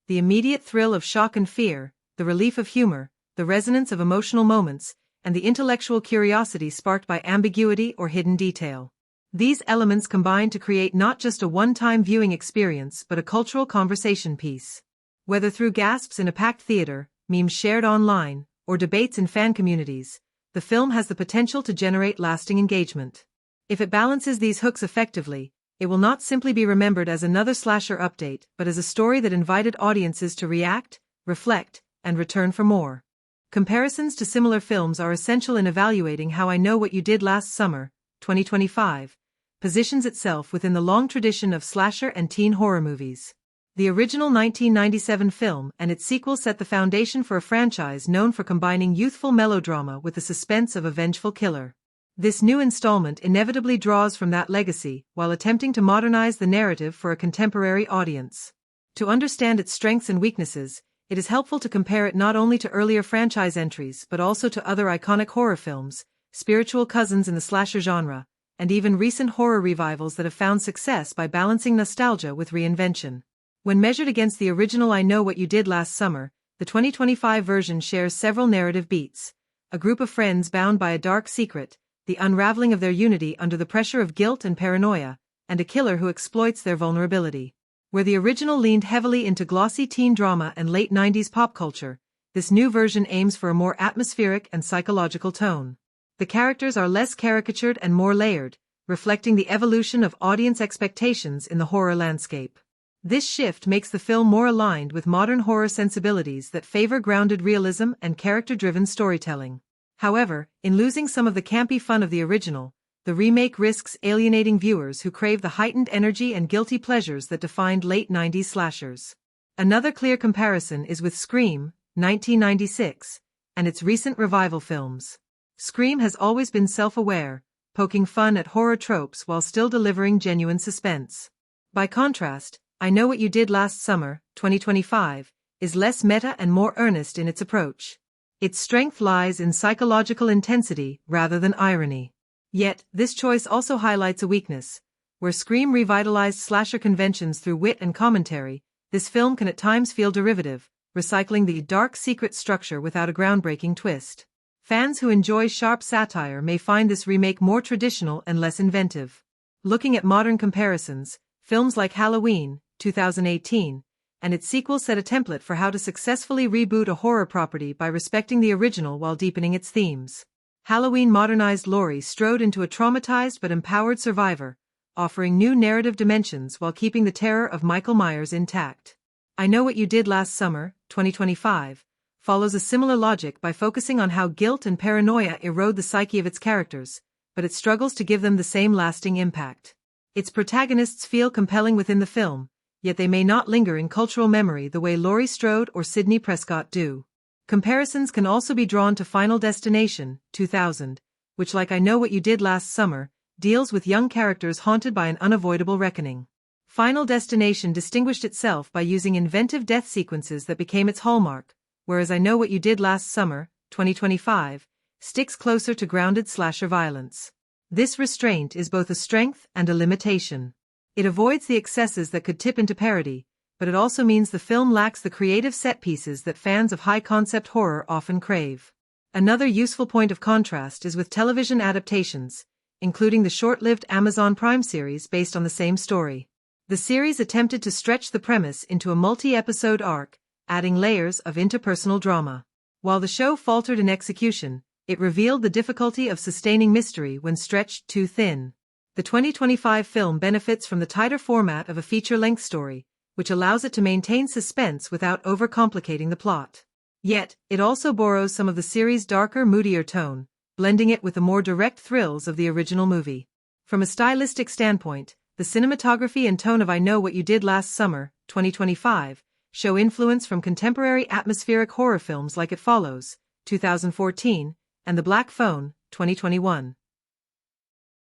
Speaker 1: The immediate thrill of shock and fear, the relief of humor, the resonance of emotional moments, and the intellectual curiosity sparked by ambiguity or hidden detail. These elements combine to create not just a one-time viewing experience but a cultural conversation piece. Whether through gasps in a packed theater, memes shared online, or debates in fan communities, the film has the potential to generate lasting engagement. If it balances these hooks effectively, it will not simply be remembered as another slasher update but as a story that invited audiences to react, reflect, and return for more. Comparisons to similar films are essential in evaluating how I Know What You Did Last Summer, 2025, positions itself within the long tradition of slasher and teen horror movies. The original 1997 film and its sequel set the foundation for a franchise known for combining youthful melodrama with the suspense of a vengeful killer. This new installment inevitably draws from that legacy while attempting to modernize the narrative for a contemporary audience. To understand its strengths and weaknesses, it is helpful to compare it not only to earlier franchise entries but also to other iconic horror films, spiritual cousins in the slasher genre, and even recent horror revivals that have found success by balancing nostalgia with reinvention. When measured against the original I Know What You Did Last Summer, the 2025 version shares several narrative beats: a group of friends bound by a dark secret, the unraveling of their unity under the pressure of guilt and paranoia, and a killer who exploits their vulnerability. Where the original leaned heavily into glossy teen drama and late 90s pop culture, this new version aims for a more atmospheric and psychological tone. The characters are less caricatured and more layered, reflecting the evolution of audience expectations in the horror landscape. This shift makes the film more aligned with modern horror sensibilities that favor grounded realism and character-driven storytelling. However, in losing some of the campy fun of the original, the remake risks alienating viewers who crave the heightened energy and guilty pleasures that defined late 90s slashers. Another clear comparison is with Scream, 1996, and its recent revival films. Scream has always been self-aware, poking fun at horror tropes while still delivering genuine suspense. By contrast, I Know What You Did Last Summer, 2025, is less meta and more earnest in its approach. Its strength lies in psychological intensity rather than irony. Yet, this choice also highlights a weakness. Where Scream revitalized slasher conventions through wit and commentary, this film can at times feel derivative, recycling the dark secret structure without a groundbreaking twist. Fans who enjoy sharp satire may find this remake more traditional and less inventive. Looking at modern comparisons, films like Halloween, 2018, and its sequel set a template for how to successfully reboot a horror property by respecting the original while deepening its themes. Halloween modernized Laurie Strode into a traumatized but empowered survivor, offering new narrative dimensions while keeping the terror of Michael Myers intact. I Know What You Did Last Summer, 2025, follows a similar logic by focusing on how guilt and paranoia erode the psyche of its characters, but it struggles to give them the same lasting impact. Its protagonists feel compelling within the film, yet they may not linger in cultural memory the way Laurie Strode or Sidney Prescott do. Comparisons can also be drawn to Final Destination, 2000, which, like I Know What You Did Last Summer, deals with young characters haunted by an unavoidable reckoning. Final Destination distinguished itself by using inventive death sequences that became its hallmark, whereas I Know What You Did Last Summer, 2025, sticks closer to grounded slasher violence. This restraint is both a strength and a limitation. It avoids the excesses that could tip into parody, but it also means the film lacks the creative set pieces that fans of high-concept horror often crave. Another useful point of contrast is with television adaptations, including the short-lived Amazon Prime series based on the same story. The series attempted to stretch the premise into a multi-episode arc, adding layers of interpersonal drama. While the show faltered in execution, it revealed the difficulty of sustaining mystery when stretched too thin. The 2025 film benefits from the tighter format of a feature-length story, which allows it to maintain suspense without overcomplicating the plot. Yet, it also borrows some of the series' darker, moodier tone, blending it with the more direct thrills of the original movie. From a stylistic standpoint, the cinematography and tone of I Know What You Did Last Summer, 2025, show influence from contemporary atmospheric horror films like It Follows, 2014, and The Black Phone, 2021.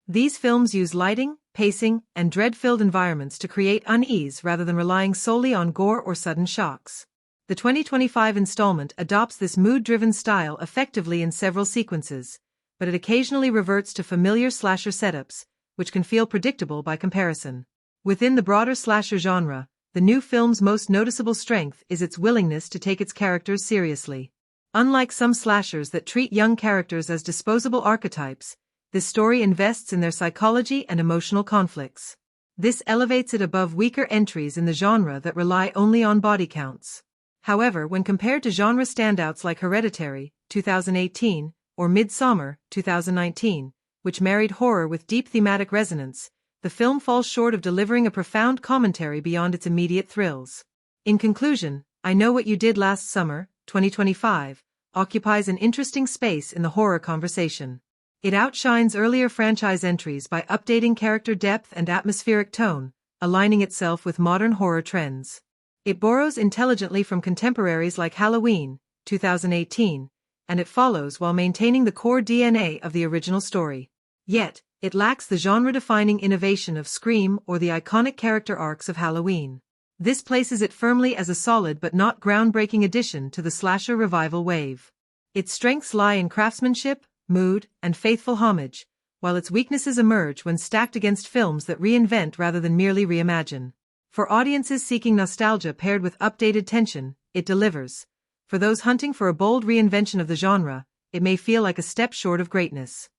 Speaker 1: These films use lighting, pacing, and dread-filled environments to create unease rather than relying solely on gore or sudden shocks. The 2025 installment adopts this mood-driven style effectively in several sequences, but it occasionally reverts to familiar slasher setups, which can feel predictable by comparison. Within the broader slasher genre, the new film's most noticeable strength is its willingness to take its characters seriously. Unlike some slashers that treat young characters as disposable archetypes, this story invests in their psychology and emotional conflicts. This elevates it above weaker entries in the genre that rely only on body counts. However, when compared to genre standouts like Hereditary, 2018, or Midsommar, 2019, which married horror with deep thematic resonance, the film falls short of delivering a profound commentary beyond its immediate thrills. In conclusion, I Know What You Did Last Summer, 2025, occupies an interesting space in the horror conversation. It outshines earlier franchise entries by updating character depth and atmospheric tone, aligning itself with modern horror trends. It borrows intelligently from contemporaries like Halloween, 2018, and It Follows while maintaining the core DNA of the original story. Yet, it lacks the genre-defining innovation of Scream or the iconic character arcs of Halloween. This places it firmly as a solid but not groundbreaking addition to the slasher revival wave. Its strengths lie in craftsmanship, mood, and faithful homage, while its weaknesses emerge when stacked against films that reinvent rather than merely reimagine. For audiences seeking nostalgia paired with updated tension, it delivers. For those hunting for a bold reinvention of the genre, it may feel like a step short of greatness.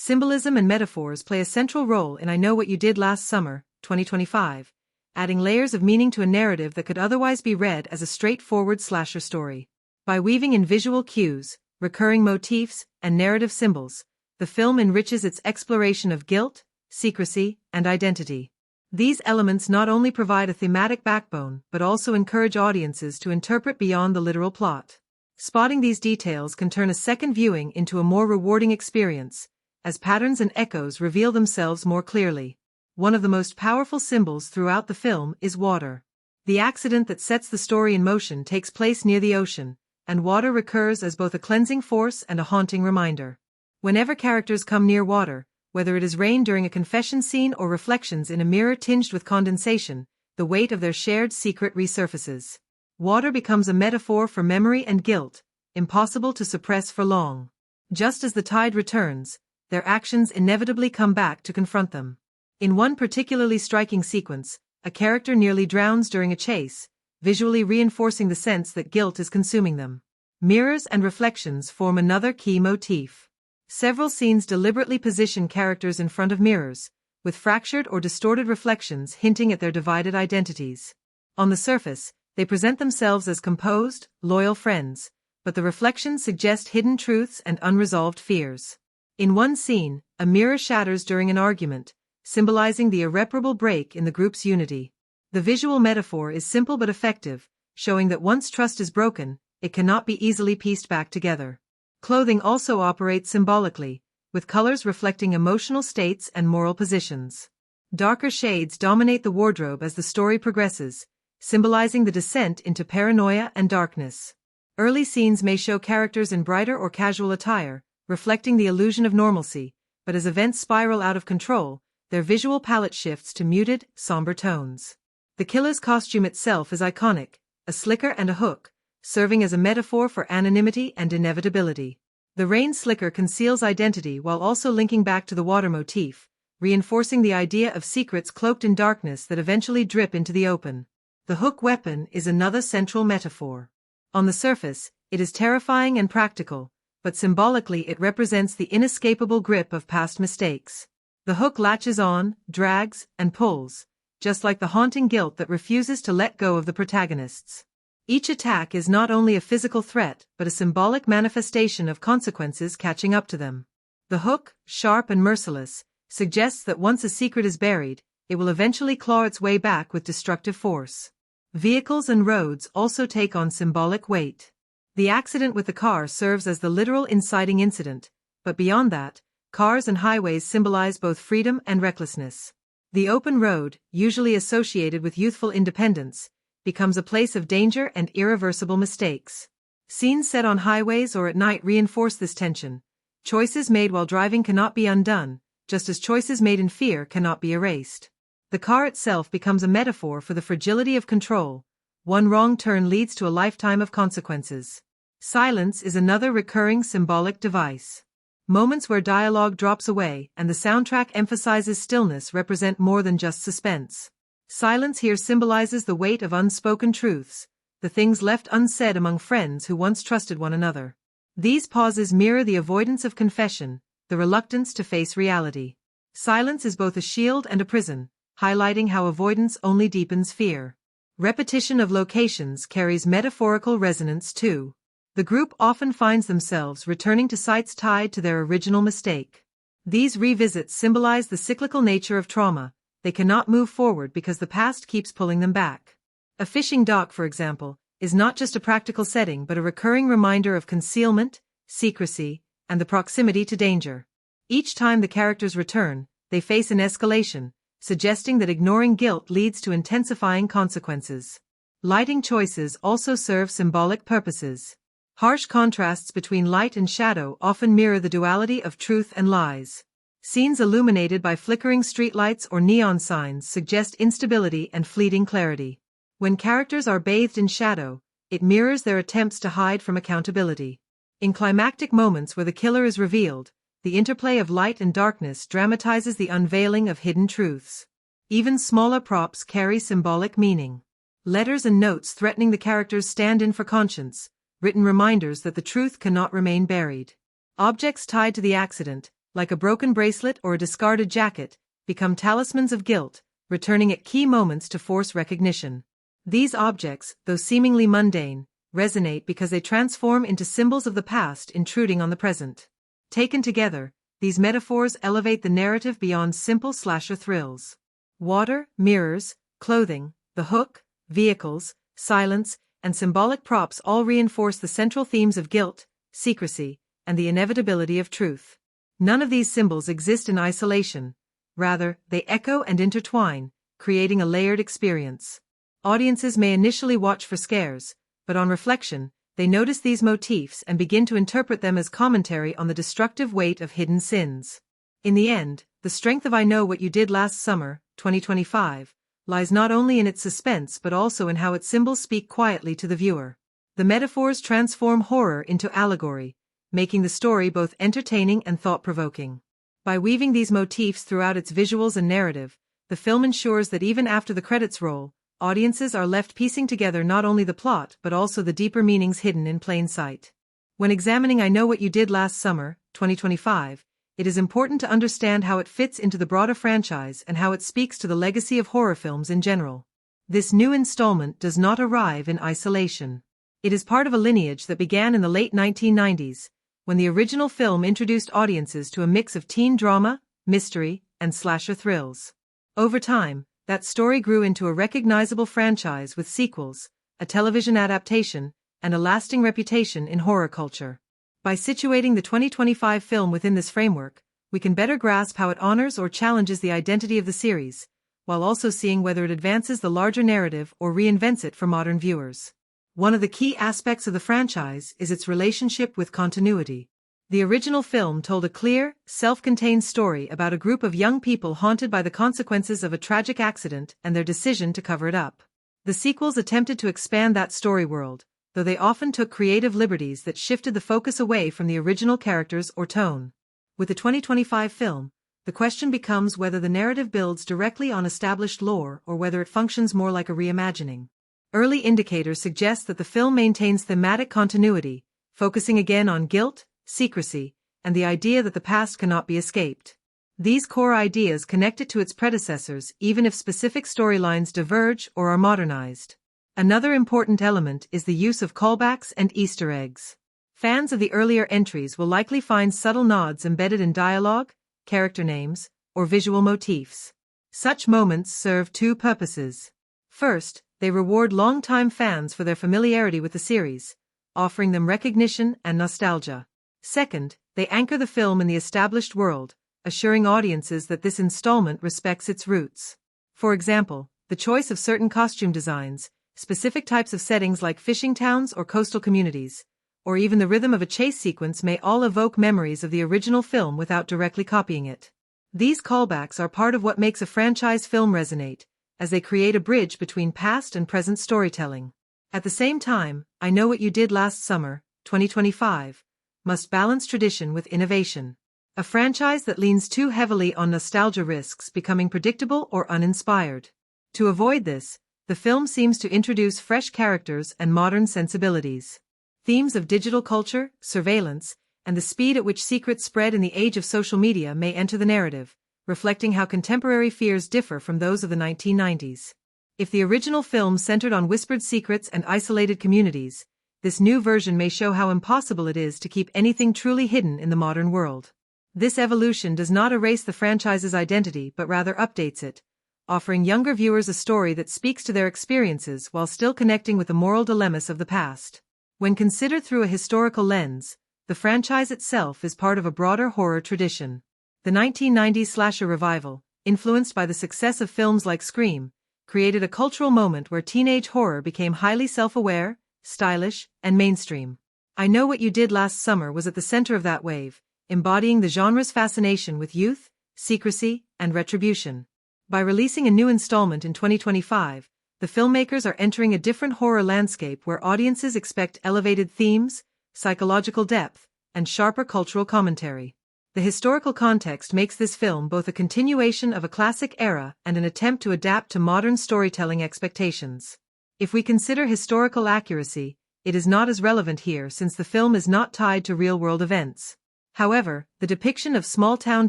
Speaker 1: Symbolism and metaphors play a central role in I Know What You Did Last Summer, 2025, adding layers of meaning to a narrative that could otherwise be read as a straightforward slasher story. By weaving in visual cues, recurring motifs, and narrative symbols, the film enriches its exploration of guilt, secrecy, and identity. These elements not only provide a thematic backbone but also encourage audiences to interpret beyond the literal plot. Spotting these details can turn a second viewing into a more rewarding experience, as patterns and echoes reveal themselves more clearly. One of the most powerful symbols throughout the film is water. The accident that sets the story in motion takes place near the ocean, and water recurs as both a cleansing force and a haunting reminder. Whenever characters come near water, whether it is rain during a confession scene or reflections in a mirror tinged with condensation, the weight of their shared secret resurfaces. Water becomes a metaphor for memory and guilt, impossible to suppress for long. Just as the tide returns, their actions inevitably come back to confront them. In one particularly striking sequence, a character nearly drowns during a chase, visually reinforcing the sense that guilt is consuming them. Mirrors and reflections form another key motif. Several scenes deliberately position characters in front of mirrors, with fractured or distorted reflections hinting at their divided identities. On the surface, they present themselves as composed, loyal friends, but the reflections suggest hidden truths and unresolved fears. In one scene, a mirror shatters during an argument, symbolizing the irreparable break in the group's unity. The visual metaphor is simple but effective, showing that once trust is broken, it cannot be easily pieced back together. Clothing also operates symbolically, with colors reflecting emotional states and moral positions. Darker shades dominate the wardrobe as the story progresses, symbolizing the descent into paranoia and darkness. Early scenes may show characters in brighter or casual attire, reflecting the illusion of normalcy, but as events spiral out of control, their visual palette shifts to muted, somber tones. The killer's costume itself is iconic, a slicker and a hook, serving as a metaphor for anonymity and inevitability. The rain slicker conceals identity while also linking back to the water motif, reinforcing the idea of secrets cloaked in darkness that eventually drip into the open. The hook weapon is another central metaphor. On the surface, it is terrifying and practical, but symbolically it represents the inescapable grip of past mistakes. The hook latches on, drags, and pulls, just like the haunting guilt that refuses to let go of the protagonists. Each attack is not only a physical threat but a symbolic manifestation of consequences catching up to them. The hook, sharp and merciless, suggests that once a secret is buried, it will eventually claw its way back with destructive force. Vehicles and roads also take on symbolic weight. The accident with the car serves as the literal inciting incident, but beyond that, cars and highways symbolize both freedom and recklessness. The open road, usually associated with youthful independence, becomes a place of danger and irreversible mistakes. Scenes set on highways or at night reinforce this tension. Choices made while driving cannot be undone, just as choices made in fear cannot be erased. The car itself becomes a metaphor for the fragility of control. One wrong turn leads to a lifetime of consequences. Silence is another recurring symbolic device. Moments where dialogue drops away and the soundtrack emphasizes stillness represent more than just suspense. Silence here symbolizes the weight of unspoken truths, the things left unsaid among friends who once trusted one another. These pauses mirror the avoidance of confession, the reluctance to face reality. Silence is both a shield and a prison, highlighting how avoidance only deepens fear. Repetition of locations carries metaphorical resonance too. The group often finds themselves returning to sites tied to their original mistake. These revisits symbolize the cyclical nature of trauma. They cannot move forward because the past keeps pulling them back. A fishing dock, for example, is not just a practical setting but a recurring reminder of concealment, secrecy, and the proximity to danger. Each time the characters return, they face an escalation, suggesting that ignoring guilt leads to intensifying consequences. Lighting choices also serve symbolic purposes. Harsh contrasts between light and shadow often mirror the duality of truth and lies. Scenes illuminated by flickering streetlights or neon signs suggest instability and fleeting clarity. When characters are bathed in shadow, it mirrors their attempts to hide from accountability. In climactic moments where the killer is revealed, the interplay of light and darkness dramatizes the unveiling of hidden truths. Even smaller props carry symbolic meaning. Letters and notes threatening the characters stand in for conscience, written reminders that the truth cannot remain buried. Objects tied to the accident, like a broken bracelet or a discarded jacket, become talismans of guilt, returning at key moments to force recognition. These objects, though seemingly mundane, resonate because they transform into symbols of the past intruding on the present. Taken together, these metaphors elevate the narrative beyond simple slasher thrills. Water, mirrors, clothing, the hook, vehicles, silence, and symbolic props all reinforce the central themes of guilt, secrecy, and the inevitability of truth. None of these symbols exist in isolation. Rather, they echo and intertwine, creating a layered experience. Audiences may initially watch for scares, but on reflection, they notice these motifs and begin to interpret them as commentary on the destructive weight of hidden sins. In the end, the strength of I Know What You Did Last Summer, 2025, lies not only in its suspense but also in how its symbols speak quietly to the viewer. The metaphors transform horror into allegory, making the story both entertaining and thought-provoking. By weaving these motifs throughout its visuals and narrative, the film ensures that even after the credits roll, audiences are left piecing together not only the plot but also the deeper meanings hidden in plain sight. When examining I Know What You Did Last Summer, 2025, it is important to understand how it fits into the broader franchise and how it speaks to the legacy of horror films in general. This new installment does not arrive in isolation. It is part of a lineage that began in the late 1990s, when the original film introduced audiences to a mix of teen drama, mystery, and slasher thrills. Over time, that story grew into a recognizable franchise with sequels, a television adaptation, and a lasting reputation in horror culture. By situating the 2025 film within this framework, we can better grasp how it honors or challenges the identity of the series, while also seeing whether it advances the larger narrative or reinvents it for modern viewers. One of the key aspects of the franchise is its relationship with continuity. The original film told a clear, self-contained story about a group of young people haunted by the consequences of a tragic accident and their decision to cover it up. The sequels attempted to expand that story world, though they often took creative liberties that shifted the focus away from the original characters or tone. With the 2025 film, the question becomes whether the narrative builds directly on established lore or whether it functions more like a reimagining. Early indicators suggest that the film maintains thematic continuity, focusing again on guilt, secrecy, and the idea that the past cannot be escaped. These core ideas connect it to its predecessors even if specific storylines diverge or are modernized. Another important element is the use of callbacks and Easter eggs. Fans of the earlier entries will likely find subtle nods embedded in dialogue, character names, or visual motifs. Such moments serve two purposes. First, they reward longtime fans for their familiarity with the series, offering them recognition and nostalgia. Second, they anchor the film in the established world, assuring audiences that this installment respects its roots. For example, the choice of certain costume designs, specific types of settings like fishing towns or coastal communities, or even the rhythm of a chase sequence may all evoke memories of the original film without directly copying it. These callbacks are part of what makes a franchise film resonate, as they create a bridge between past and present storytelling. At the same time, I Know What You Did Last Summer, 2025, must balance tradition with innovation. A franchise that leans too heavily on nostalgia risks becoming predictable or uninspired. To avoid this, the film seems to introduce fresh characters and modern sensibilities. Themes of digital culture, surveillance, and the speed at which secrets spread in the age of social media may enter the narrative, reflecting how contemporary fears differ from those of the 1990s. If the original film centered on whispered secrets and isolated communities, this new version may show how impossible it is to keep anything truly hidden in the modern world. This evolution does not erase the franchise's identity but rather updates it, offering younger viewers a story that speaks to their experiences while still connecting with the moral dilemmas of the past. When considered through a historical lens, the franchise itself is part of a broader horror tradition. The 1990s slasher revival, influenced by the success of films like Scream, created a cultural moment where teenage horror became highly self-aware, stylish, and mainstream. I Know What You Did Last Summer was at the center of that wave, embodying the genre's fascination with youth, secrecy, and retribution. By releasing a new installment in 2025, the filmmakers are entering a different horror landscape where audiences expect elevated themes, psychological depth, and sharper cultural commentary. The historical context makes this film both a continuation of a classic era and an attempt to adapt to modern storytelling expectations. If we consider historical accuracy, it is not as relevant here since the film is not tied to real-world events. However, the depiction of small-town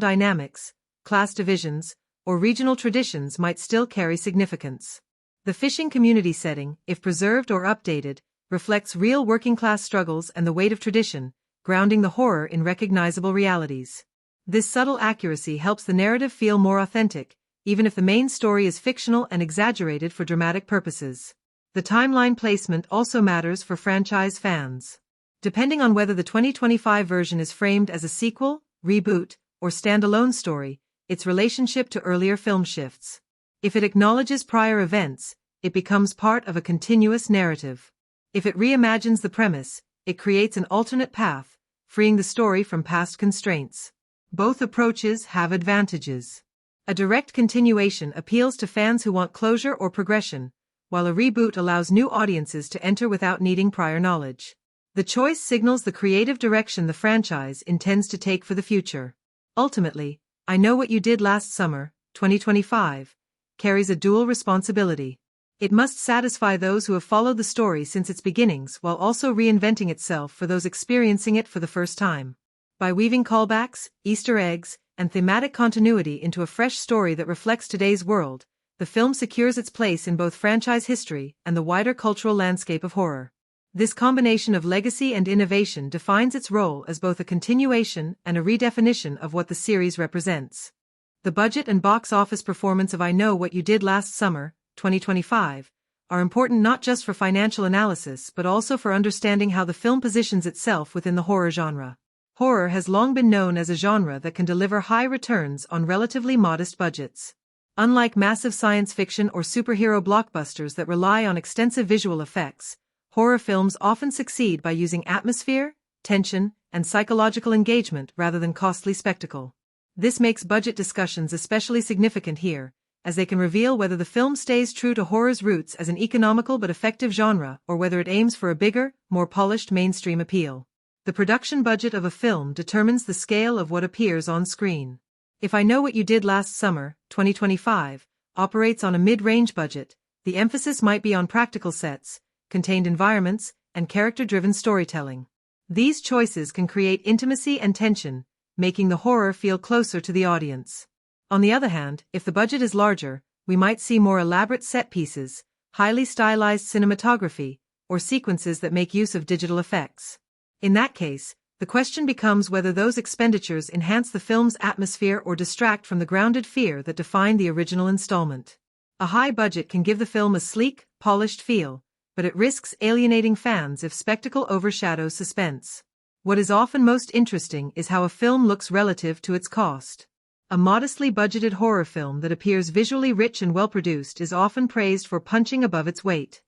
Speaker 1: dynamics, class divisions, or regional traditions might still carry significance. The fishing community setting, if preserved or updated, reflects real working-class struggles and the weight of tradition, grounding the horror in recognizable realities. This subtle accuracy helps the narrative feel more authentic, even if the main story is fictional and exaggerated for dramatic purposes. The timeline placement also matters for franchise fans. Depending on whether the 2025 version is framed as a sequel, reboot, or standalone story, its relationship to earlier film shifts. If it acknowledges prior events, it becomes part of a continuous narrative. If it reimagines the premise, it creates an alternate path, freeing the story from past constraints. Both approaches have advantages. A direct continuation appeals to fans who want closure or progression, while a reboot allows new audiences to enter without needing prior knowledge. The choice signals the creative direction the franchise intends to take for the future. Ultimately, I Know What You Did Last Summer, 2025, carries a dual responsibility. It must satisfy those who have followed the story since its beginnings while also reinventing itself for those experiencing it for the first time. By weaving callbacks, Easter eggs, and thematic continuity into a fresh story that reflects today's world, the film secures its place in both franchise history and the wider cultural landscape of horror. This combination of legacy and innovation defines its role as both a continuation and a redefinition of what the series represents. The budget and box office performance of I Know What You Did Last Summer, 2025, are important not just for financial analysis but also for understanding how the film positions itself within the horror genre. Horror has long been known as a genre that can deliver high returns on relatively modest budgets. Unlike massive science fiction or superhero blockbusters that rely on extensive visual effects, horror films often succeed by using atmosphere, tension, and psychological engagement rather than costly spectacle. This makes budget discussions especially significant here, as they can reveal whether the film stays true to horror's roots as an economical but effective genre or whether it aims for a bigger, more polished mainstream appeal. The production budget of a film determines the scale of what appears on screen. If I Know What You Did Last Summer, 2025, operates on a mid-range budget, the emphasis might be on practical sets, contained environments, and character-driven storytelling. These choices can create intimacy and tension, making the horror feel closer to the audience. On the other hand, if the budget is larger, we might see more elaborate set pieces, highly stylized cinematography, or sequences that make use of digital effects. In that case, the question becomes whether those expenditures enhance the film's atmosphere or distract from the grounded fear that defined the original installment. A high budget can give the film a sleek, polished feel, but it risks alienating fans if spectacle overshadows suspense. What is often most interesting is how a film looks relative to its cost. A modestly budgeted horror film that appears visually rich and well-produced is often praised for punching above its weight.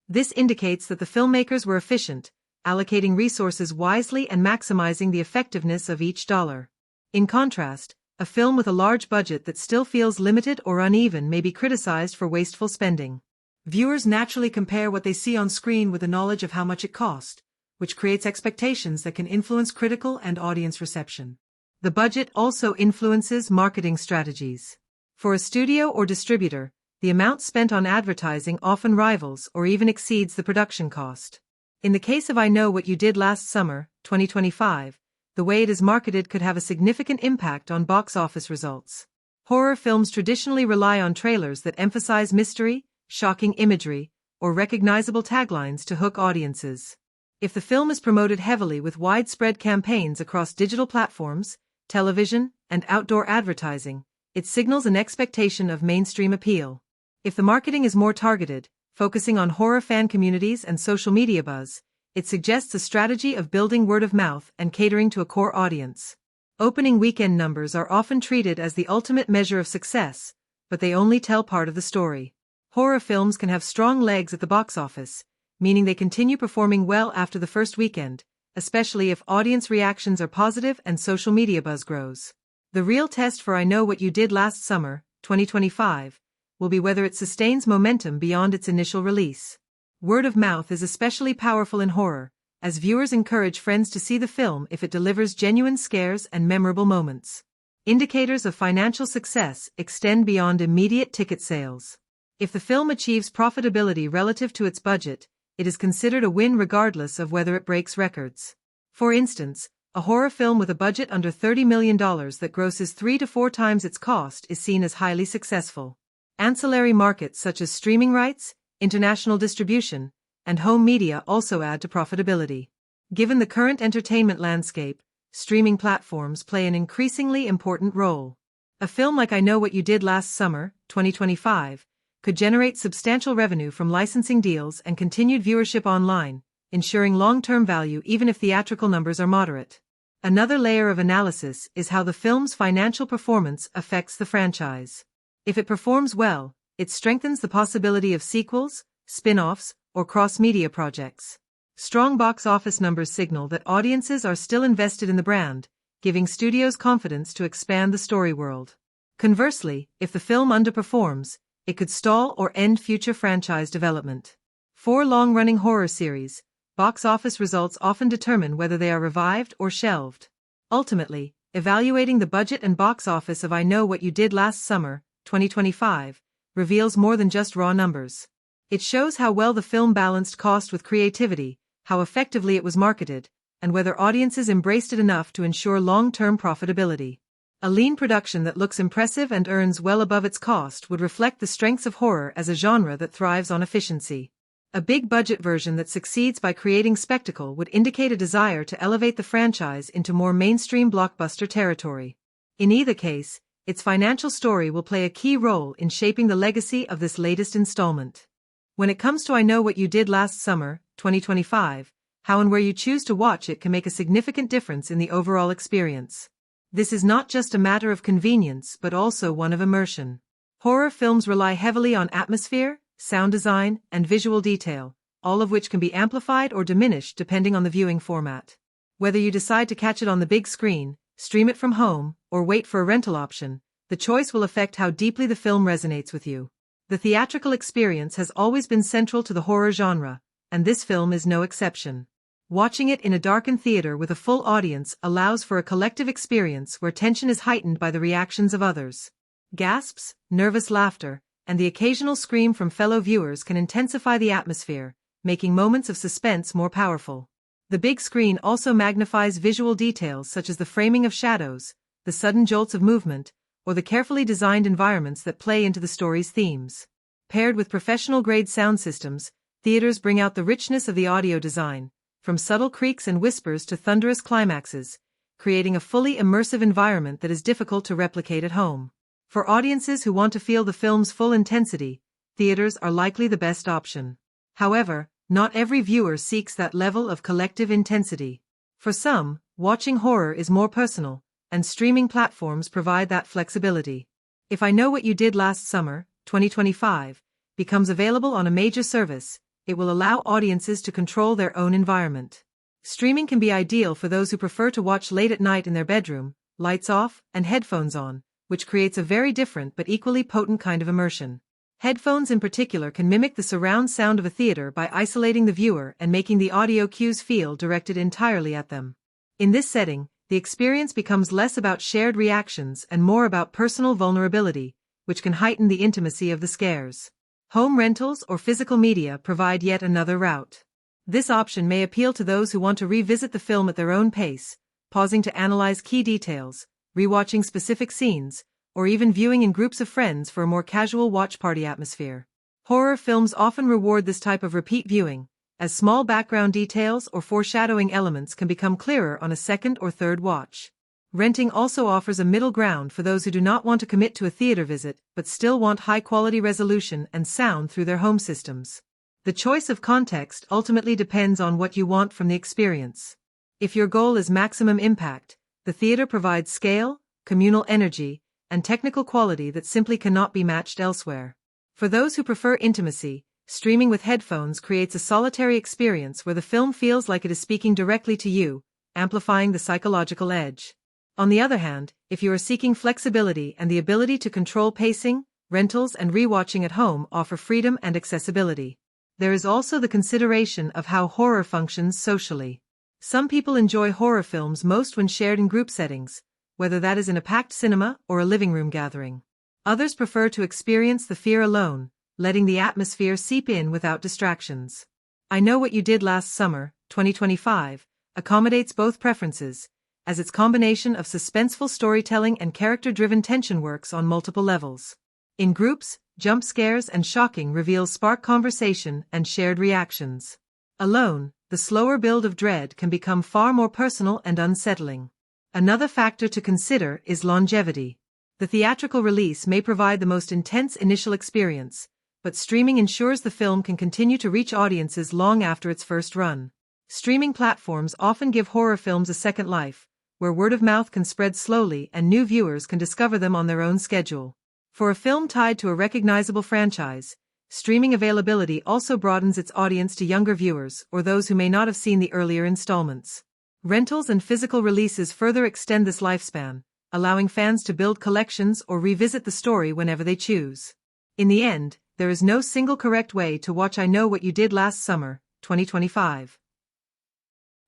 Speaker 1: This indicates that the filmmakers were efficient, allocating resources wisely and maximizing the effectiveness of each dollar. In contrast, a film with a large budget that still feels limited or uneven may be criticized for wasteful spending. Viewers naturally compare what they see on screen with the knowledge of how much it cost, which creates expectations that can influence critical and audience reception. The budget also influences marketing strategies. For a studio or distributor, the amount spent on advertising often rivals or even exceeds the production cost. In the case of I Know What You Did Last Summer, 2025, the way it is marketed could have a significant impact on box office results. Horror films traditionally rely on trailers that emphasize mystery, shocking imagery, or recognizable taglines to hook audiences. If the film is promoted heavily with widespread campaigns across digital platforms, television, and outdoor advertising, it signals an expectation of mainstream appeal. If the marketing is more targeted, focusing on horror fan communities and social media buzz, it suggests a strategy of building word of mouth and catering to a core audience. Opening weekend numbers are often treated as the ultimate measure of success, but they only tell part of the story. Horror films can have strong legs at the box office, meaning they continue performing well after the first weekend, especially if audience reactions are positive and social media buzz grows. The real test for I Know What You Did Last Summer, 2025, will be whether it sustains momentum beyond its initial release. Word of mouth is especially powerful in horror, as viewers encourage friends to see the film if it delivers genuine scares and memorable moments. Indicators of financial success extend beyond immediate ticket sales. If the film achieves profitability relative to its budget, it is considered a win regardless of whether it breaks records. For instance, a horror film with a budget under $30 million that grosses 3 to 4 times its cost is seen as highly successful. Ancillary markets such as streaming rights, international distribution, and home media also add to profitability. Given the current entertainment landscape, streaming platforms play an increasingly important role. A film like I Know What You Did Last Summer, 2025, could generate substantial revenue from licensing deals and continued viewership online, ensuring long-term value even if theatrical numbers are moderate. Another layer of analysis is how the film's financial performance affects the franchise. If it performs well, it strengthens the possibility of sequels, spin-offs, or cross-media projects. Strong box office numbers signal that audiences are still invested in the brand, giving studios confidence to expand the story world. Conversely, if the film underperforms, it could stall or end future franchise development. For long-running horror series, box office results often determine whether they are revived or shelved. Ultimately, evaluating the budget and box office of I Know What You Did Last Summer, 2025, reveals more than just raw numbers. It shows how well the film balanced cost with creativity, how effectively it was marketed, and whether audiences embraced it enough to ensure long-term profitability. A lean production that looks impressive and earns well above its cost would reflect the strengths of horror as a genre that thrives on efficiency. A big-budget version that succeeds by creating spectacle would indicate a desire to elevate the franchise into more mainstream blockbuster territory. In either case, its financial story will play a key role in shaping the legacy of this latest installment. When it comes to I Know What You Did Last Summer, 2025, how and where you choose to watch it can make a significant difference in the overall experience. This is not just a matter of convenience but also one of immersion. Horror films rely heavily on atmosphere, sound design, and visual detail, all of which can be amplified or diminished depending on the viewing format. Whether you decide to catch it on the big screen, stream it from home, or wait for a rental option, the choice will affect how deeply the film resonates with you. The theatrical experience has always been central to the horror genre, and this film is no exception. Watching it in a darkened theater with a full audience allows for a collective experience where tension is heightened by the reactions of others. Gasps, nervous laughter, and the occasional scream from fellow viewers can intensify the atmosphere, making moments of suspense more powerful. The big screen also magnifies visual details such as the framing of shadows, the sudden jolts of movement, or the carefully designed environments that play into the story's themes. Paired with professional-grade sound systems, theaters bring out the richness of the audio design, from subtle creaks and whispers to thunderous climaxes, creating a fully immersive environment that is difficult to replicate at home. For audiences who want to feel the film's full intensity, theaters are likely the best option. However, not every viewer seeks that level of collective intensity. For some, watching horror is more personal, and streaming platforms provide that flexibility. If I Know What You Did Last Summer, 2025, becomes available on a major service, it will allow audiences to control their own environment. Streaming can be ideal for those who prefer to watch late at night in their bedroom, lights off, and headphones on, which creates a very different but equally potent kind of immersion. Headphones in particular can mimic the surround sound of a theater by isolating the viewer and making the audio cues feel directed entirely at them. In this setting, the experience becomes less about shared reactions and more about personal vulnerability, which can heighten the intimacy of the scares. Home rentals or physical media provide yet another route. This option may appeal to those who want to revisit the film at their own pace, pausing to analyze key details, rewatching specific scenes, or even viewing in groups of friends for a more casual watch party atmosphere. Horror films often reward this type of repeat viewing, as small background details or foreshadowing elements can become clearer on a second or third watch. Renting also offers a middle ground for those who do not want to commit to a theater visit but still want high-quality resolution and sound through their home systems. The choice of context ultimately depends on what you want from the experience. If your goal is maximum impact, the theater provides scale, communal energy, and technical quality that simply cannot be matched elsewhere. For those who prefer intimacy, Streaming with headphones creates a solitary experience where the film feels like it is speaking directly to you, amplifying the psychological edge. On the other hand, if you are seeking flexibility and the ability to control pacing, rentals and rewatching at home offer freedom and accessibility. There is also the consideration of how horror functions socially. Some people enjoy horror films most when shared in group settings, whether that is in a packed cinema or a living room gathering. Others prefer to experience the fear alone, letting the atmosphere seep in without distractions. I Know What You Did Last Summer, 2025, accommodates both preferences, as its combination of suspenseful storytelling and character-driven tension works on multiple levels. In groups, jump scares and shocking reveals spark conversation and shared reactions. Alone, the slower build of dread can become far more personal and unsettling. Another factor to consider is longevity. The theatrical release may provide the most intense initial experience, but streaming ensures the film can continue to reach audiences long after its first run. Streaming platforms often give horror films a second life, where word of mouth can spread slowly and new viewers can discover them on their own schedule. For a film tied to a recognizable franchise, streaming availability also broadens its audience to younger viewers or those who may not have seen the earlier installments. Rentals and physical releases further extend this lifespan, allowing fans to build collections or revisit the story whenever they choose. In the end, there is no single correct way to watch I Know What You Did Last Summer, 2025.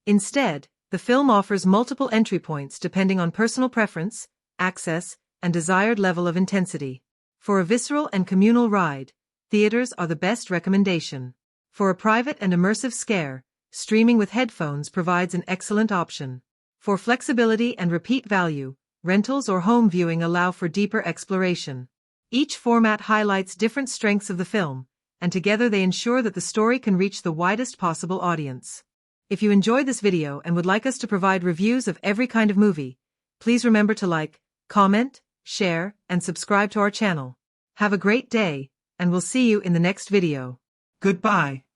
Speaker 1: Instead, the film offers multiple entry points depending on personal preference, access, and desired level of intensity. For a visceral and communal ride, theaters are the best recommendation. For a private and immersive scare, streaming with headphones provides an excellent option. For flexibility and repeat value, rentals or home viewing allow for deeper exploration. Each format highlights different strengths of the film, and together they ensure that the story can reach the widest possible audience. If you enjoyed this video and would like us to provide reviews of every kind of movie, please remember to like, comment, share, and subscribe to our channel. Have a great day, and we'll see you in the next video.
Speaker 2: Goodbye.